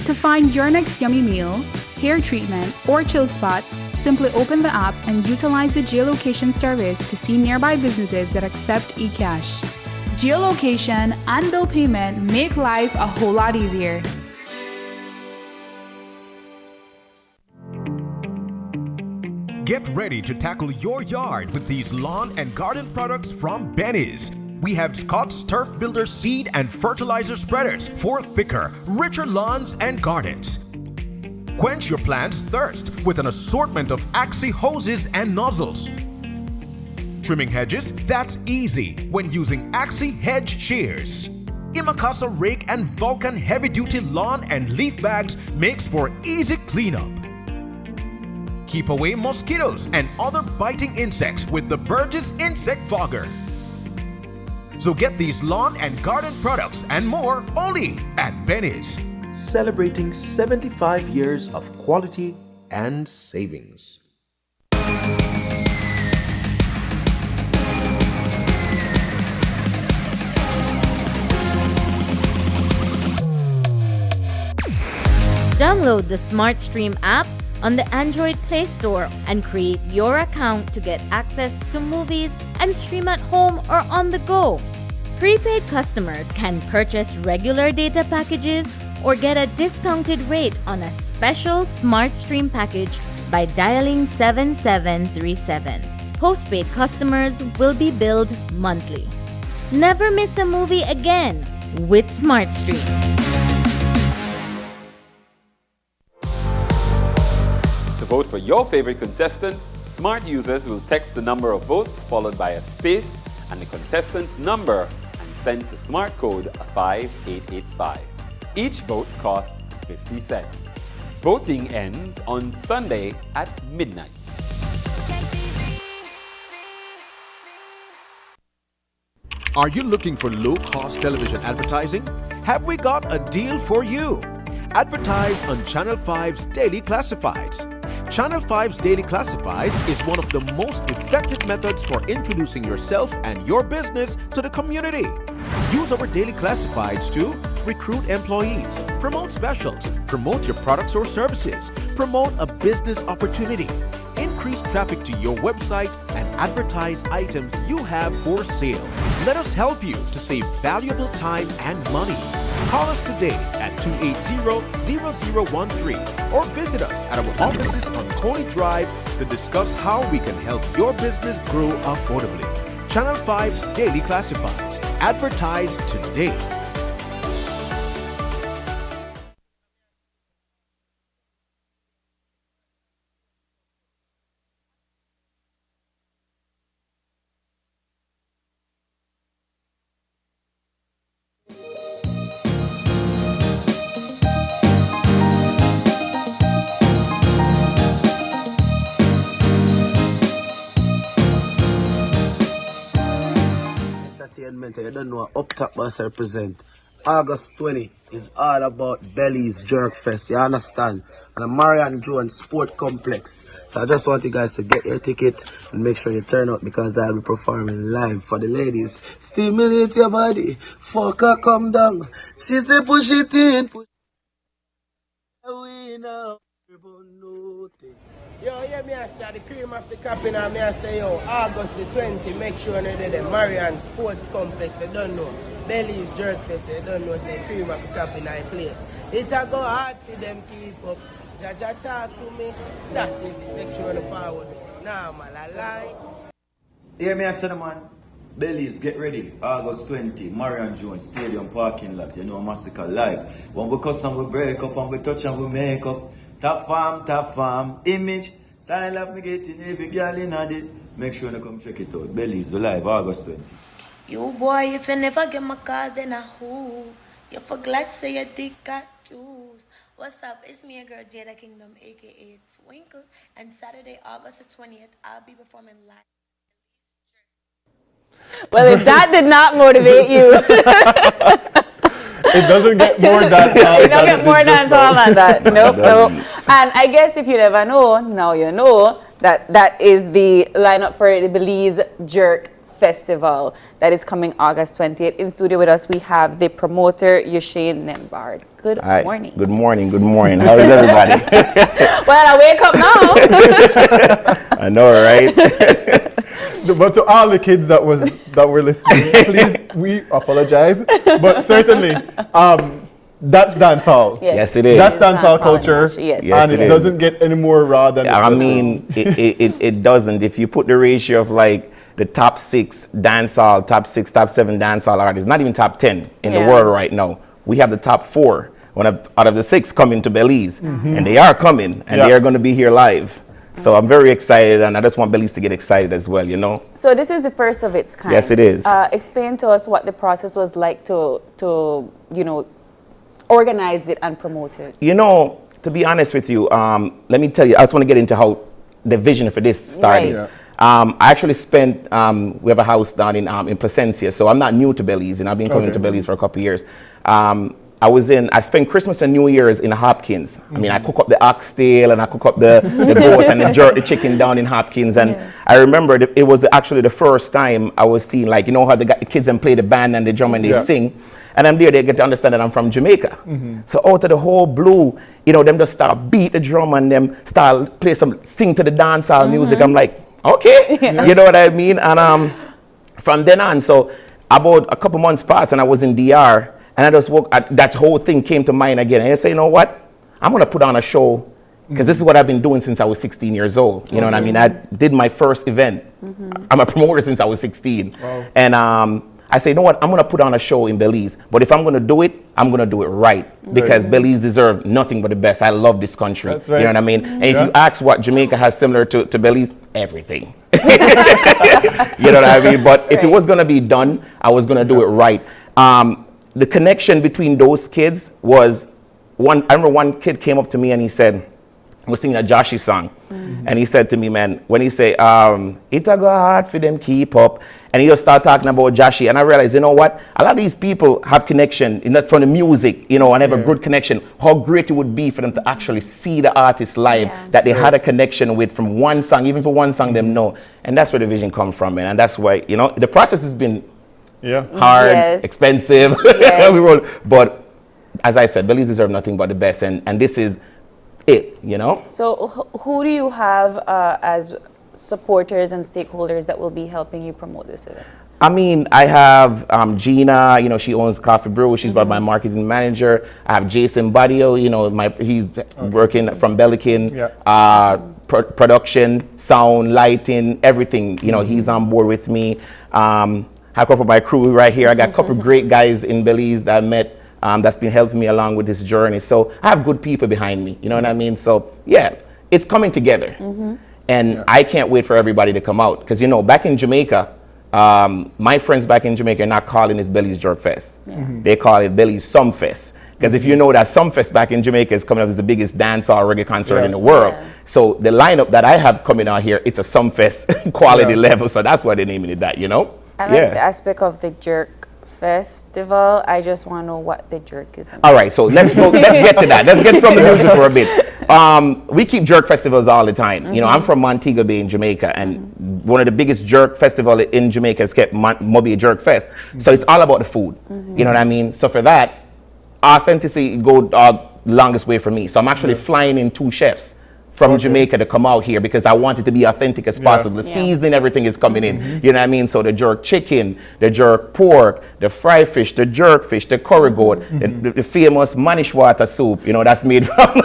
S4: To find your next yummy meal, hair treatment, or chill spot, simply open the app and utilize the geolocation service to see nearby businesses that accept eCash. Geolocation and bill payment make life a whole lot easier.
S11: Get ready to tackle your yard with these lawn and garden products from Belize. We have Scott's Turf Builder seed and fertilizer spreaders for thicker, richer lawns and gardens. Quench your plant's thirst with an assortment of Axi hoses and nozzles. Trimming hedges? That's easy when using Axi hedge shears. Imakasa rake and Vulcan heavy-duty lawn and leaf bags makes for easy cleanup. Keep away mosquitoes and other biting insects with the Burgess Insect Fogger. So get these lawn and garden products and more only at Belize.
S15: Celebrating 75 years of quality and savings.
S5: Download the SmartStream app on the Android Play Store and create your account to get access to movies and stream at home or on the go. Prepaid customers can purchase regular data packages or get a discounted rate on a special SmartStream package by dialing 7737. Postpaid customers will be billed monthly. Never miss a movie again with SmartStream.
S10: To vote for your favorite contestant, smart users will text the number of votes followed by a space and the contestant's number and send to smart code 5885. Each vote costs 50 cents. Voting ends on Sunday at midnight.
S11: Are you looking for low-cost television advertising? Have we got a deal for you? Advertise on Channel 5's Daily Classifieds. Channel 5's Daily Classifieds is one of the most effective methods for introducing yourself and your business to the community. Use our Daily Classifieds to recruit employees, promote specials, promote your products or services, promote a business opportunity, increase traffic to your website, and advertise items you have for sale. Let us help you to save valuable time and money. Call us today at 280-0013 or visit us at our offices on Coney Drive to discuss how we can help your business grow affordably. Channel 5 Daily Classifieds. Advertise today.
S6: You don't know what Up Top Bus represent. August 20 is all about Belize Jerk Fest, you understand? And a Marion Jones Sport Complex. So I just want you guys to get your ticket and make sure you turn out because I'll be performing live for the ladies. Stimulate your body. Fuck her, come down. She say push it in. Push it now. Yo, yeah, me I say the cream of the cap in and me I say, yo, August the 20, make sure you know the Marion Sports Complex, you don't know. Belize Jerk Fest, you don't know, say cream of the cap in our place. It'll go hard for them keep up. Jaja talk to me, that is it, make sure you forward. Nah, man, I lie.
S7: Yeah, me I say, man, Belize, get ready. August 20, Marion Jones Stadium parking lot, you know, Massacre live. When we cuss and we break up and we touch and we make up. Top farm, image, style of me getting every girl in it. Make sure you come check it out. Belize, we live, August 20.
S23: You boy, if you never get my card, then I who? You for glad say your dick got used. What's up? It's me, your girl Jada Kingdom, aka Twinkle. And Saturday, August the 20th, I'll be performing live.
S2: Well, if that did not motivate you.
S3: It doesn't get more dancehall.
S2: It doesn't get more dancehall than that. Nope. And I guess if you never know, now you know that is the lineup for the Belize Jerk Festival that is coming August 20th. In studio with us, we have the promoter, Yushane Nembard. Good morning.
S24: Good morning. Good morning. How is everybody?
S2: Well, I wake up now.
S24: I know, right?
S3: But to all the kids that were listening, please, we apologize. But certainly, that's dancehall.
S24: Yes, it is.
S3: That's dancehall culture.
S24: Yes,
S3: and it doesn't get any more raw than
S24: I mean, it doesn't. If you put the ratio of like the top 6 dancehall, top 7 dancehall artists, not even top 10 in the world right now, we have the top 4. Out of the 6 coming to Belize, and they are coming, and they are going to be here live. So I'm very excited, and I just want Belize to get excited as well, you know.
S2: So this is the first of its kind.
S24: Yes, it is.
S2: Explain to us what the process was like to you know, organize it and promote it.
S24: You know, to be honest with you, let me tell you, I just want to get into how the vision for this started. Right. I actually spent, we have a house down in Placencia, so I'm not new to Belize, and I've been coming to Belize for a couple of years. I spent Christmas and New Year's in Hopkins. I mean, I cook up the oxtail and I cook up the goat and the jerk the chicken down in Hopkins. And I remember it was actually the first time I was seeing, like, you know how the kids and play the band and the drum and they sing. And I'm there, they get to understand that I'm from Jamaica. So out of the whole blue, you know, them just start beat the drum and them start sing to the dancehall music. I'm like, okay, you know what I mean? And from then on, so about a couple months passed and I was in DR. And I just that whole thing came to mind again. And I say, you know what? I'm going to put on a show because this is what I've been doing since I was 16 years old. You know what I mean? I did my first event. I'm a promoter since I was 16. Wow. And I say, you know what? I'm going to put on a show in Belize. But if I'm going to do it, I'm going to do it right. Because Belize deserves nothing but the best. I love this country. That's right. You know what I mean? And if you ask what Jamaica has similar to Belize, everything. You know what I mean? But if it was going to be done, I was going to do it right. The connection between those kids was I remember one kid came up to me and he said, I was singing a Joshi song. And he said to me, man, when he say, it'll go hard for them keep up. And he just started talking about Joshi. And I realized, you know what? A lot of these people have connection from the music, you know, and have a good connection. How great it would be for them to actually see the artist live that they had a connection with from one song, even for one song them know. And that's where the vision comes from, man. And that's why, you know, the process has been hard, expensive, but as I said, Belize deserve nothing but the best, and this is it, you know.
S2: So who do you have as supporters and stakeholders that will be helping you promote this event?
S24: I mean, I have Gina, you know, she owns Coffee Brew. She's my marketing manager. I have Jason Badio, you know, he's working from Bellikin, production, sound, lighting, everything. You know, he's on board with me. I have a couple of my crew right here. I got a couple of great guys in Belize that I met that's been helping me along with this journey. So I have good people behind me, you know what I mean? So yeah, it's coming together. And I can't wait for everybody to come out. Because, you know, back in Jamaica, my friends back in Jamaica are not calling this Belize Jerk Fest. They call it Belize Some Fest. Because if you know that Some Fest back in Jamaica is coming up as the biggest dancehall reggae concert in the world. So the lineup that I have coming out here, it's a Some Fest quality level. So that's why they're naming it that, you know?
S2: I like the aspect of the Jerk Festival. I just want to know what the jerk is.
S24: All right, so let's get to that. Let's get from the music for a bit. We keep jerk festivals all the time. You know, I'm from Montego Bay in Jamaica, and one of the biggest jerk festival in Jamaica is kept Moby Jerk Fest. So it's all about the food. You know what I mean? So for that, authenticity go longest way for me. So I'm actually flying in 2 chefs from Jamaica to come out here because I want it to be authentic as possible. The seasoning, everything is coming in. You know what I mean? So the jerk chicken, the jerk pork, the fried fish, the jerk fish, the curry goat, the famous manish water soup, you know, that's made from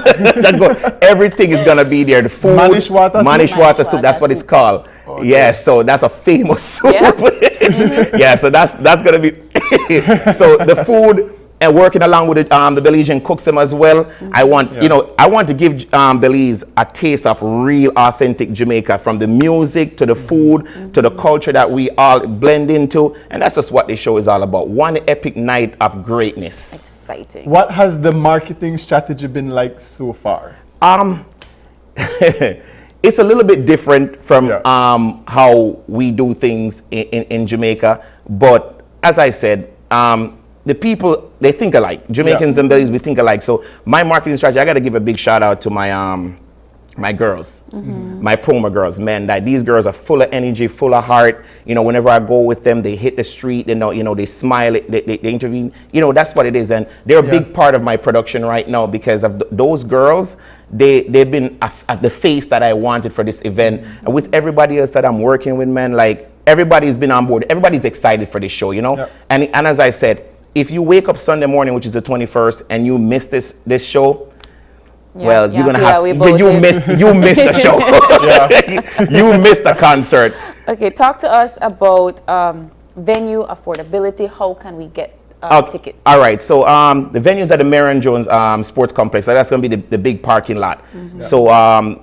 S24: everything is gonna be there. The food, manish water soup, that's what it's called. Yeah, so that's a famous soup. Yeah, so that's gonna be so the food. And working along with the Belizean cooks them as well. I want, you know, I want to give Belize a taste of real authentic Jamaica, from the music to the food to the culture that we all blend into. And that's just what the show is all about. One epic night of greatness.
S2: Exciting.
S3: What has the marketing strategy been like so far?
S24: It's a little bit different from how we do things in Jamaica. But as I said, the people, they think alike. Jamaicans and Belize, we think alike. So my marketing strategy, I got to give a big shout out to my my girls, my promo girls, man. That these girls are full of energy, full of heart. You know, whenever I go with them, they hit the street. You know, they smile, they intervene. You know, that's what it is, and they're a big part of my production right now because of those girls. They've been at the face that I wanted for this event, and with everybody else that I'm working with, man. Like everybody's been on board. Everybody's excited for this show. You know, and as I said. If you wake up Sunday morning, which is the 21st, and you miss this show, well, you're gonna have you missed the show. You missed the concert.
S2: Okay, talk to us about venue affordability. How can we get tickets?
S24: All right, so the venues at the Marion Jones Sports Complex. So that's gonna be the big parking lot. So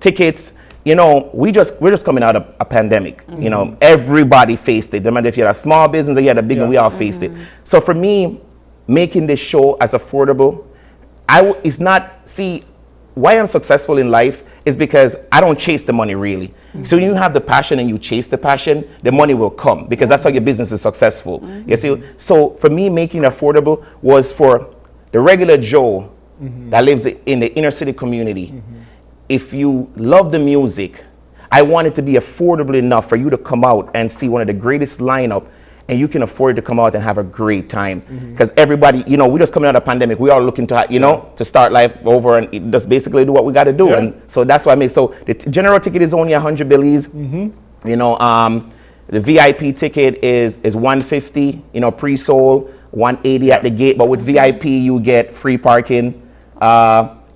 S24: tickets. You know, we're just coming out of a pandemic. You know, everybody faced it. No matter if you had a small business or you had a big one, we all faced it. So for me, making this show as affordable, it's not, see, why I'm successful in life is because I don't chase the money really. So when you have the passion and you chase the passion, the money will come because that's how your business is successful. You see, so for me, making it affordable was for the regular Joe that lives in the inner city community. If you love the music, I want it to be affordable enough for you to come out and see one of the greatest lineup, and you can afford to come out and have a great time. Because everybody, you know, we're just coming out of the pandemic. We are looking to, you know, to start life over and just basically do what we got to do. And so that's why I make. So the general ticket is only 100 Belize. You know, the VIP ticket is 150. You know, pre-sold 180 at the gate. But with VIP, you get free parking.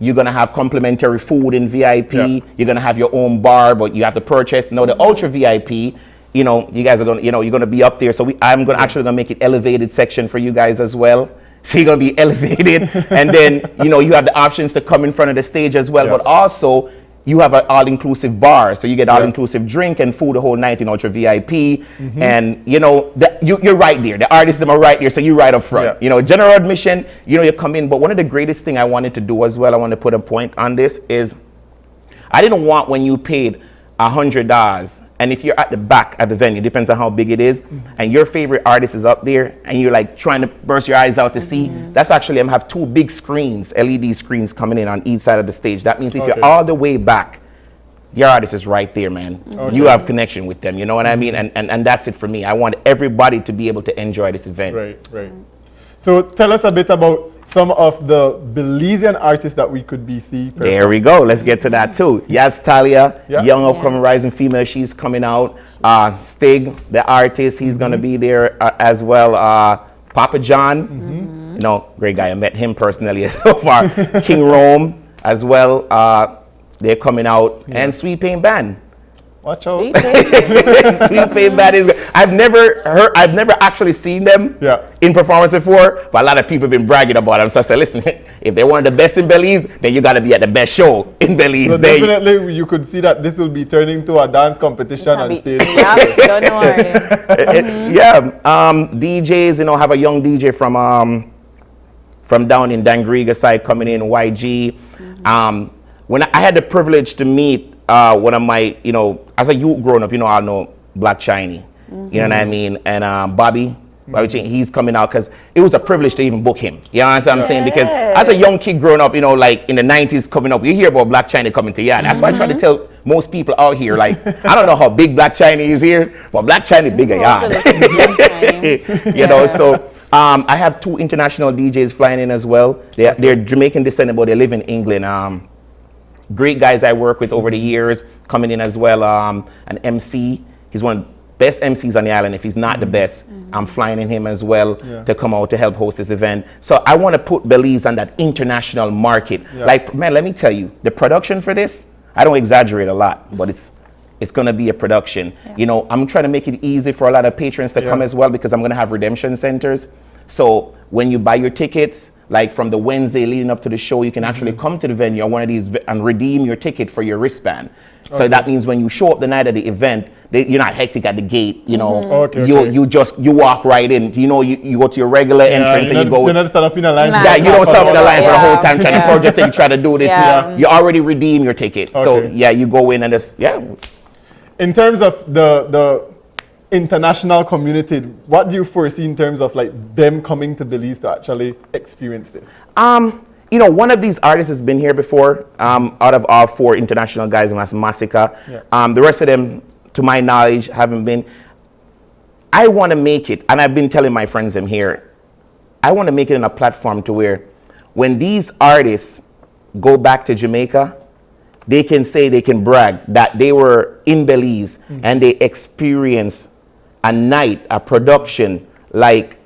S24: You're going to have complimentary food in VIP. You're going to have your own bar, but you have to purchase. No, the Ultra VIP, you know, you guys are going to, you know, you're going to be up there. So I'm going to actually going to make it elevated section for you guys as well. So you're going to be elevated. And then, you know, you have the options to come in front of the stage as well. But also, you have an all-inclusive bar. So you get all-inclusive drink and food the whole night in Ultra VIP. And, you know, you're right there. The artists are right there, so you're right up front. You know, general admission, you know, you come in. But one of the greatest thing I wanted to do as well, I want to put a point on this, is I didn't want when you paid $100, and if you're at the back at the venue, depends on how big it is, and your favorite artist is up there, and you're like trying to burst your eyes out to see, that's actually, I'm have 2 big screens, LED screens coming in on each side of the stage. That means if you're all the way back, your artist is right there, man. You have connection with them, you know what I mean? And that's it for me. I want everybody to be able to enjoy this event.
S3: Right. So tell us a bit about some of the Belizean artists that we could be seeing.
S24: There we go. Let's get to that too. Yas Talia, young upcoming rising female. She's coming out. Stig, the artist, he's going to be there as well. Papa John, you know, great guy. I met him personally so far. King Rome as well. They're coming out. And Sweet Pain Band.
S3: Watch out.
S24: Sweet Pain Band is. I've never actually seen them in performance before, but a lot of people have been bragging about them. So I said, listen, if they're one of the best in Belize, then you got to be at the best show in Belize.
S3: So definitely, you could see that this will be turning to a dance competition on stage.
S24: Don't worry. DJs, you know, have a young DJ from down in Dangriga side coming in, YG. When I had the privilege to meet one of my, you know, as a youth growing up, you know, I know Black Shiny, you know what I mean? And Bobby, he's coming out because it was a privilege to even book him. You know what I'm saying? Because as a young kid growing up, you know, like in the 90s coming up, you hear about Black Shiny coming to That's why I try to tell most people out here, like, I don't know how big Black Shiny is here, but Black Shiny bigger, you know, so I have 2 international DJs flying in as well. They're Jamaican descendant, but they live in England. Great guys I work with over the years coming in as well. An MC, he's one of the best MCs on the island. If he's not the best, I'm flying in him as well to come out to help host this event. So I want to put Belize on that international market. Like, man, let me tell you, the production for this, I don't exaggerate a lot, but it's going to be a production. You know, I'm trying to make it easy for a lot of patrons to come as well, because I'm going to have redemption centers. So when you buy your tickets, like from the Wednesday leading up to the show, you can actually come to the venue on one of these and redeem your ticket for your wristband. So that means when you show up the night of the event, you're not hectic at the gate, you know. You walk right in. You know, you go to your regular entrance and you go.
S3: You don't stand up in a line.
S24: You don't stand up in a line for the whole time trying to project and try to do this. You already redeem your ticket. So you go in and just
S3: In terms of the international community, what do you foresee in terms of like them coming to Belize to actually experience this?
S24: You know, one of these artists has been here before. Out of all 4 international guys, that's Massacre. The rest of them, to my knowledge, haven't been. I want to make it, and I've been telling my friends them here, I want to make it in a platform to where when these artists go back to Jamaica, they can say, they can brag that they were in Belize and they experienced a night, a production, like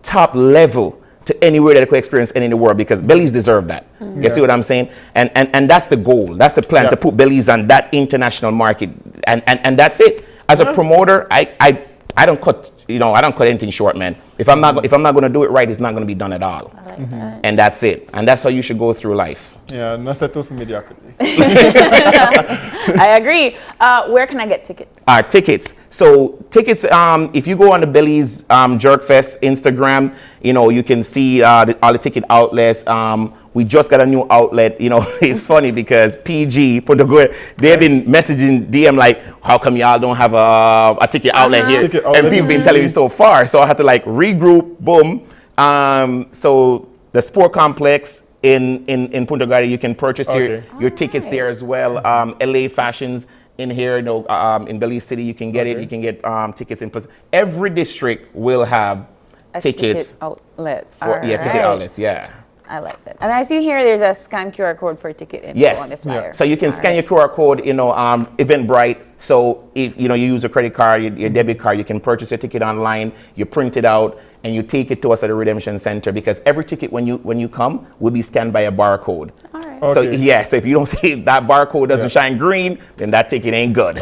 S24: top level to anywhere that they could experience in the world, because Belize deserve that. You see what I'm saying? And that's the goal. That's the plan, to put Belize on that international market. And that's it. As a promoter, I don't cut, you know, I don't cut anything short, man. If I'm not going to do it right, it's not going to be done at all. I like that. And that's it. And that's how you should go through life.
S3: Yeah, not settle for mediocrity.
S2: I agree. Where can I get tickets?
S24: Tickets. So tickets, if you go on the Belize Jerkfest Instagram, you know, you can see all the ticket outlets. We just got a new outlet. You know, it's funny because PG, they've been messaging DM like, how come y'all don't have a ticket outlet here? And people been telling me so far. So I had to like regroup, boom. So the sport complex in Punta Gorda, you can purchase your tickets there as well. LA Fashions in here, you know, in Belize City, you can get it. You can get tickets in place. Every district will have tickets.
S2: Ticket outlet.
S24: Ticket outlets,
S2: I like that. And I see here there's a scan QR code for ticket info on the flyer.
S24: So you can scan your QR code, you know, Eventbrite. So if you know you use a credit card, your debit card, you can purchase your ticket online, you print it out, and you take it to us at the redemption center, because every ticket when you come will be scanned by a barcode.
S2: All right.
S24: So so if you don't see that barcode doesn't shine green, then that ticket ain't good.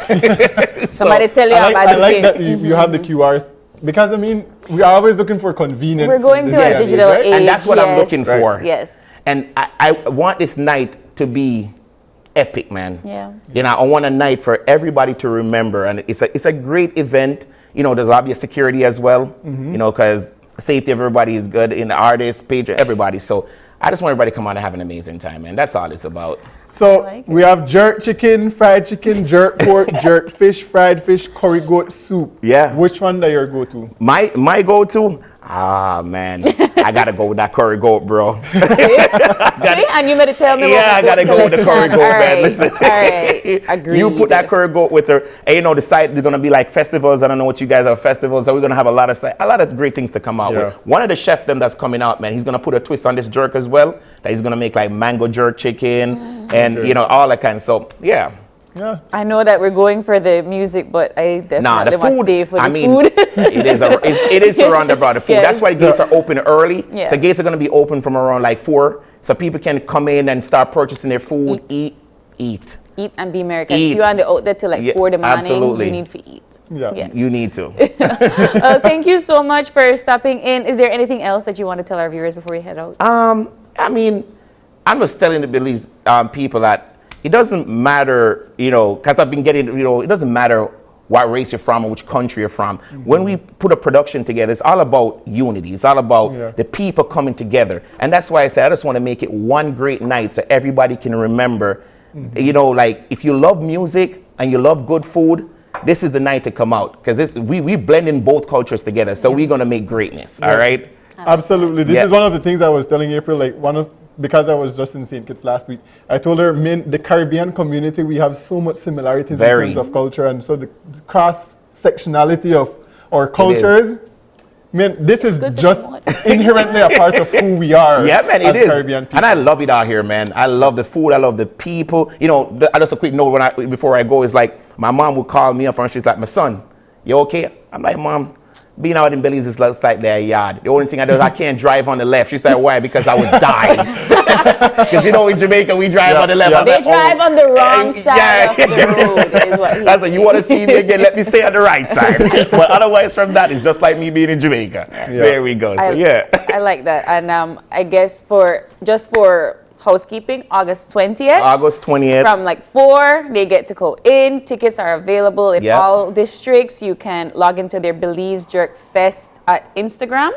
S2: Somebody's telling you about
S3: I like that you have the QRs. Because, I mean, we are always looking for convenience.
S2: We're going to a digital age.
S24: And that's what I'm looking for.
S2: Yes.
S24: And I want this night to be epic, man.
S2: Yeah.
S24: You know, I want a night for everybody to remember. And it's a great event. You know, there's obvious security as well. You know, because safety of everybody is good. In the artists, page, everybody. So I just want everybody to come out and have an amazing time, man. That's all it's about.
S3: So we have jerk chicken, fried chicken, jerk pork, jerk fish, fried fish, curry goat soup.
S24: Yeah.
S3: Which one do your go-to?
S24: My go-to? Ah, man. I got to go with that curry goat, bro.
S2: See? And you made it tell me
S24: I got to go with the curry goat, man. Listen.
S2: All right. Agreed.
S24: You put that curry goat with her. And you know, the site, they're going to be like festivals. I don't know what you guys have festivals. So we're going to have a lot of great things to come out with. One of the chefs them that's coming out, man, he's going to put a twist on this jerk as well. That he's going to make like mango jerk chicken and, you know, all that kind. So, yeah.
S3: Yeah.
S2: I know that we're going for the music, but I definitely must stay for the food.
S24: it is surrounded about the food.
S2: Yes.
S24: That's why gates are open early.
S2: Yeah.
S24: So gates are going to be open from around like 4, so people can come in and start purchasing their food, eat
S2: and be merry. Because if you're on the out there till like 4 in the morning,
S24: absolutely.
S2: you need to eat.
S3: Yeah.
S2: Yes.
S24: You need to.
S2: Thank you so much for stopping in. Is there anything else that you want to tell our viewers before we head out?
S24: I mean, I'm just telling the Belize people that it doesn't matter, you know, because I've been getting, you know, it doesn't matter what race you're from or which country you're from. When we put a production together, it's all about unity. It's all about the people coming together. And that's why I say I just want to make it one great night so everybody can remember, you know, like if you love music and you love good food, this is the night to come out. Because we blend in both cultures together. So we're going to make greatness, all right?
S3: Absolutely. This is one of the things I was telling April, like because I was just in St. Kitts last week, I told her, the Caribbean community, we have so much similarities in terms of culture, and so the cross-sectionality of our cultures, this is just inherently a part of who we are.
S24: Yeah, man, it is.
S3: Caribbean people.
S24: And I love it out here, man. I love the food. I love the people. You know, just a quick note before I go is like, my mom would call me up and she's like, my son, you okay? I'm like, Mom, being out in Belize is like their yard. The only thing I do is I can't drive on the left. She's like, why? Because I would die. Because you know in Jamaica we drive on the left.
S2: They drive on the wrong side of the road is what
S24: That's what you want to see me again, let me stay on the right side. But otherwise from that, it's just like me being in Jamaica. There we go. So
S2: I like that. And I guess for housekeeping, August 20th.
S24: August 20th.
S2: From like 4, they get to go in. Tickets are available in all districts. You can log into their Belize Jerk Fest at Instagram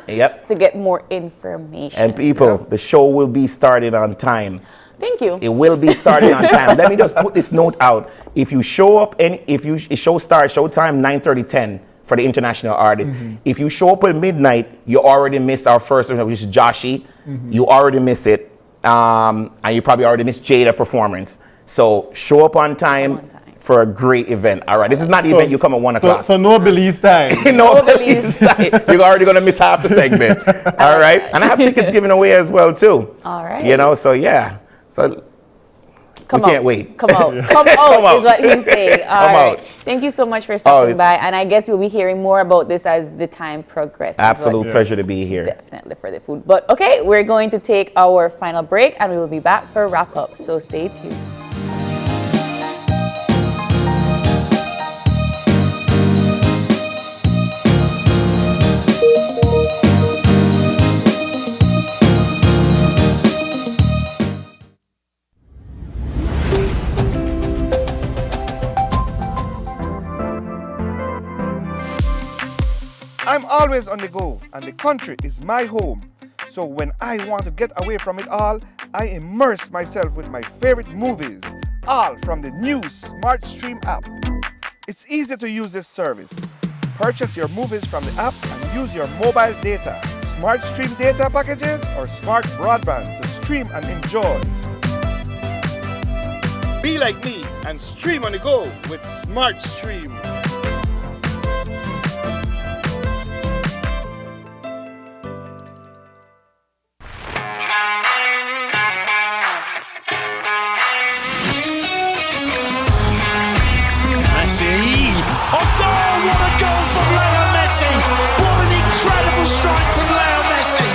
S2: to get more information.
S24: And people, the show will be started on time.
S2: Thank you.
S24: It will be starting on time. Let me just put this note out. If you show up and showtime 9:30, 10 for the international artists. If you show up at midnight, you already miss our first one, which is Joshi. You already miss it. And you probably already missed Jada performance. So show up on time for a great event. All right, this is not the event you come at 1 o'clock.
S3: So no Belize time.
S24: no Belize time. You're already going to miss half the segment. All right, and I have tickets given away as well too.
S2: All right.
S24: You know, so yeah. So we can't wait.
S2: Come out. Come out is what he's saying. All right.
S24: Out.
S2: Thank you so much for stopping by. And I guess we'll be hearing more about this as the time progresses.
S24: Absolute pleasure to be here.
S2: Definitely for the food. But okay, we're going to take our final break and we will be back for wrap up. So stay tuned.
S8: I'm always on the go, and the country is my home. So when I want to get away from it all, I immerse myself with my favorite movies, all from the new Smart Stream app. It's easy to use this service. Purchase your movies from the app and use your mobile data, Smart Stream data packages, or smart broadband to stream and enjoy. Be like me and stream on the go with Smart Stream.
S9: Off goal, what a goal from Leo Messi! What an incredible strike from Leo Messi!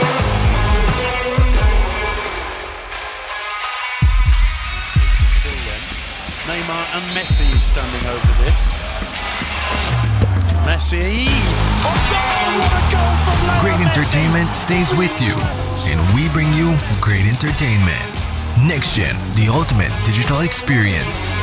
S9: Neymar and Messi is standing over this. Messi! Off goal, what a goal from Leo
S12: Great entertainment stays with you, and we bring you great entertainment. Next Gen, the ultimate digital experience.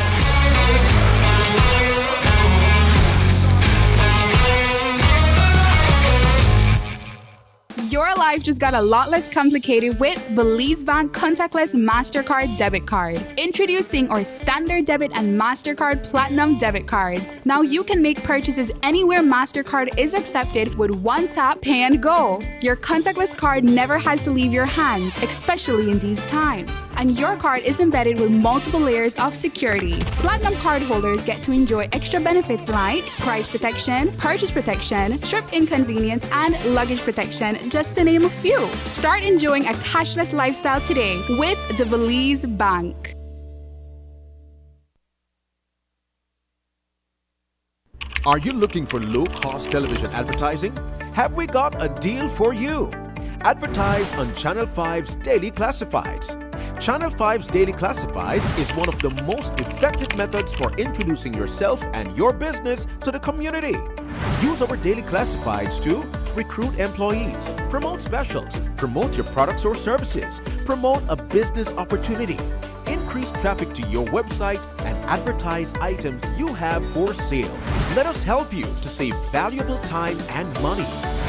S4: You're life just got a lot less complicated with Belize Bank Contactless MasterCard Debit Card. Introducing our Standard Debit and MasterCard Platinum Debit Cards. Now you can make purchases anywhere MasterCard is accepted with one tap, pay and go. Your contactless card never has to leave your hands, especially in these times. And your card is embedded with multiple layers of security. Platinum card holders get to enjoy extra benefits like price protection, purchase protection, trip inconvenience, and luggage protection, just to name a few. Start enjoying a cashless lifestyle today with the Belize Bank.
S11: Are you looking for low-cost television advertising? Have we got a deal for you? Advertise on Channel 5's Daily Classifieds. Channel 5's Daily Classifieds is one of the most effective methods for introducing yourself and your business to the community. Use our Daily Classifieds to recruit employees, promote specials, promote your products or services, promote a business opportunity, increase traffic to your website, and advertise items you have for sale. Let us help you to save valuable time and money.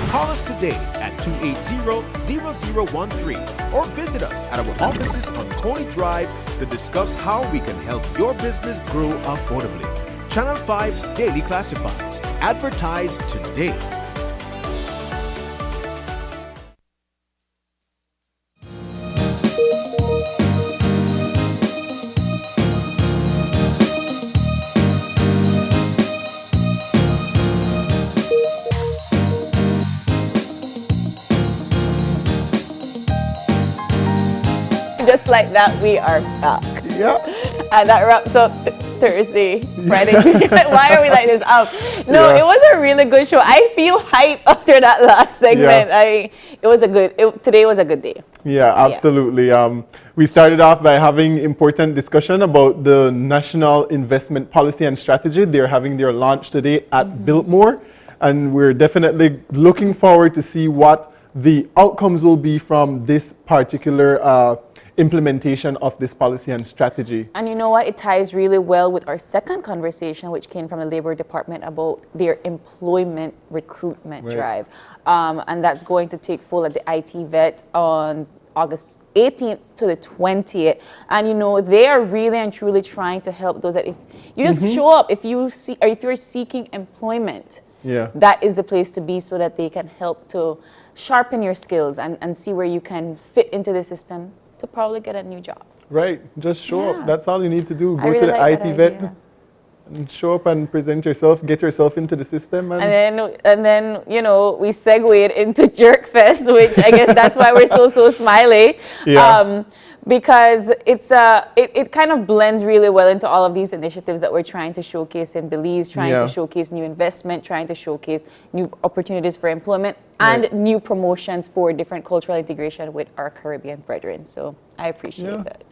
S11: Call us today at 280-0013 or visit us at our offices on Coney Drive to discuss how we can help your business grow affordably. Channel 5's Daily Classifieds. Advertise today.
S2: Just like that, we are back.
S3: Yeah.
S2: And that wraps up Thursday, Friday. Why are we like this up? No,
S3: Yeah.
S2: It was a really good show. I feel hype after that last segment.
S3: Yeah.
S2: Today was a good day.
S3: Yeah, absolutely. We started off by having important discussion about the National Investment Policy and Strategy. They're having their launch today at Biltmore, and we're definitely looking forward to see what the outcomes will be from this particular implementation of this policy and strategy.
S2: And you know what? It ties really well with our second conversation, which came from the Labor Department about their employment recruitment drive. And that's going to take full at the IT vet on August 18th to the 20th. And you know, they are really and truly trying to help those that if you just show up, if you're seeking employment, that is the place to be so that they can help to sharpen your skills and see where you can fit into the system to probably get a new job.
S3: Right, just show up. That's all you need to do. Go
S2: really
S3: to the
S2: like
S3: IT vet and show up and present yourself, get yourself into the system.
S2: And then you know, we segued into Jerk Fest, which I guess that's why we're still so smiley. Because it kind of blends really well into all of these initiatives that we're trying to showcase in Belize, trying to showcase new investment, trying to showcase new opportunities for employment and new promotions for different cultural integration with our Caribbean brethren. So I appreciate that.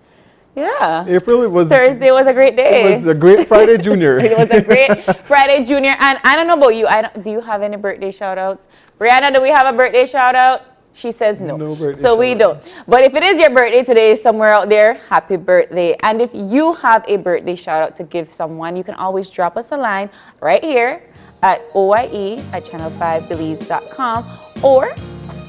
S2: Yeah. Thursday was a great day.
S3: It was a great Friday Junior.
S2: It was a great Friday Junior. And I don't know about you. Do you have any birthday shout outs? Brianna, do we have a birthday shout out? She says no. So we don't. But if it is your birthday today somewhere out there, happy birthday. And if you have a birthday shout out to give someone, you can always drop us a line right here at oye@channel5belize.com, or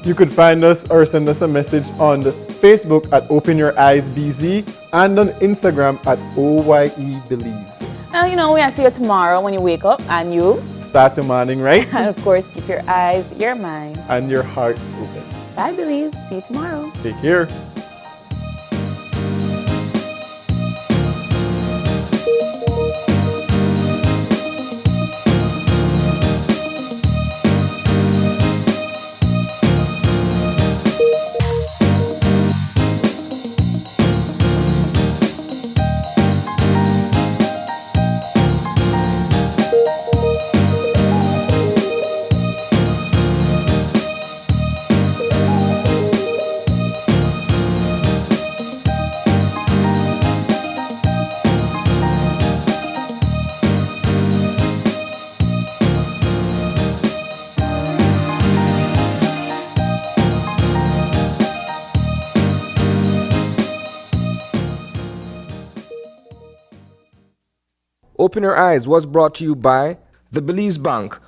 S3: you could find us or send us a message on the Facebook at Open Your Eyes BZ and on Instagram at OYEBelize.
S2: And you know, we'll see you tomorrow when you wake up and you
S3: start the morning right.
S2: And of course, keep your eyes, your mind,
S3: and your heart open.
S2: Bye, Belize. See you tomorrow.
S3: Take care.
S13: Open Your Eyes was brought to you by the Belize Bank,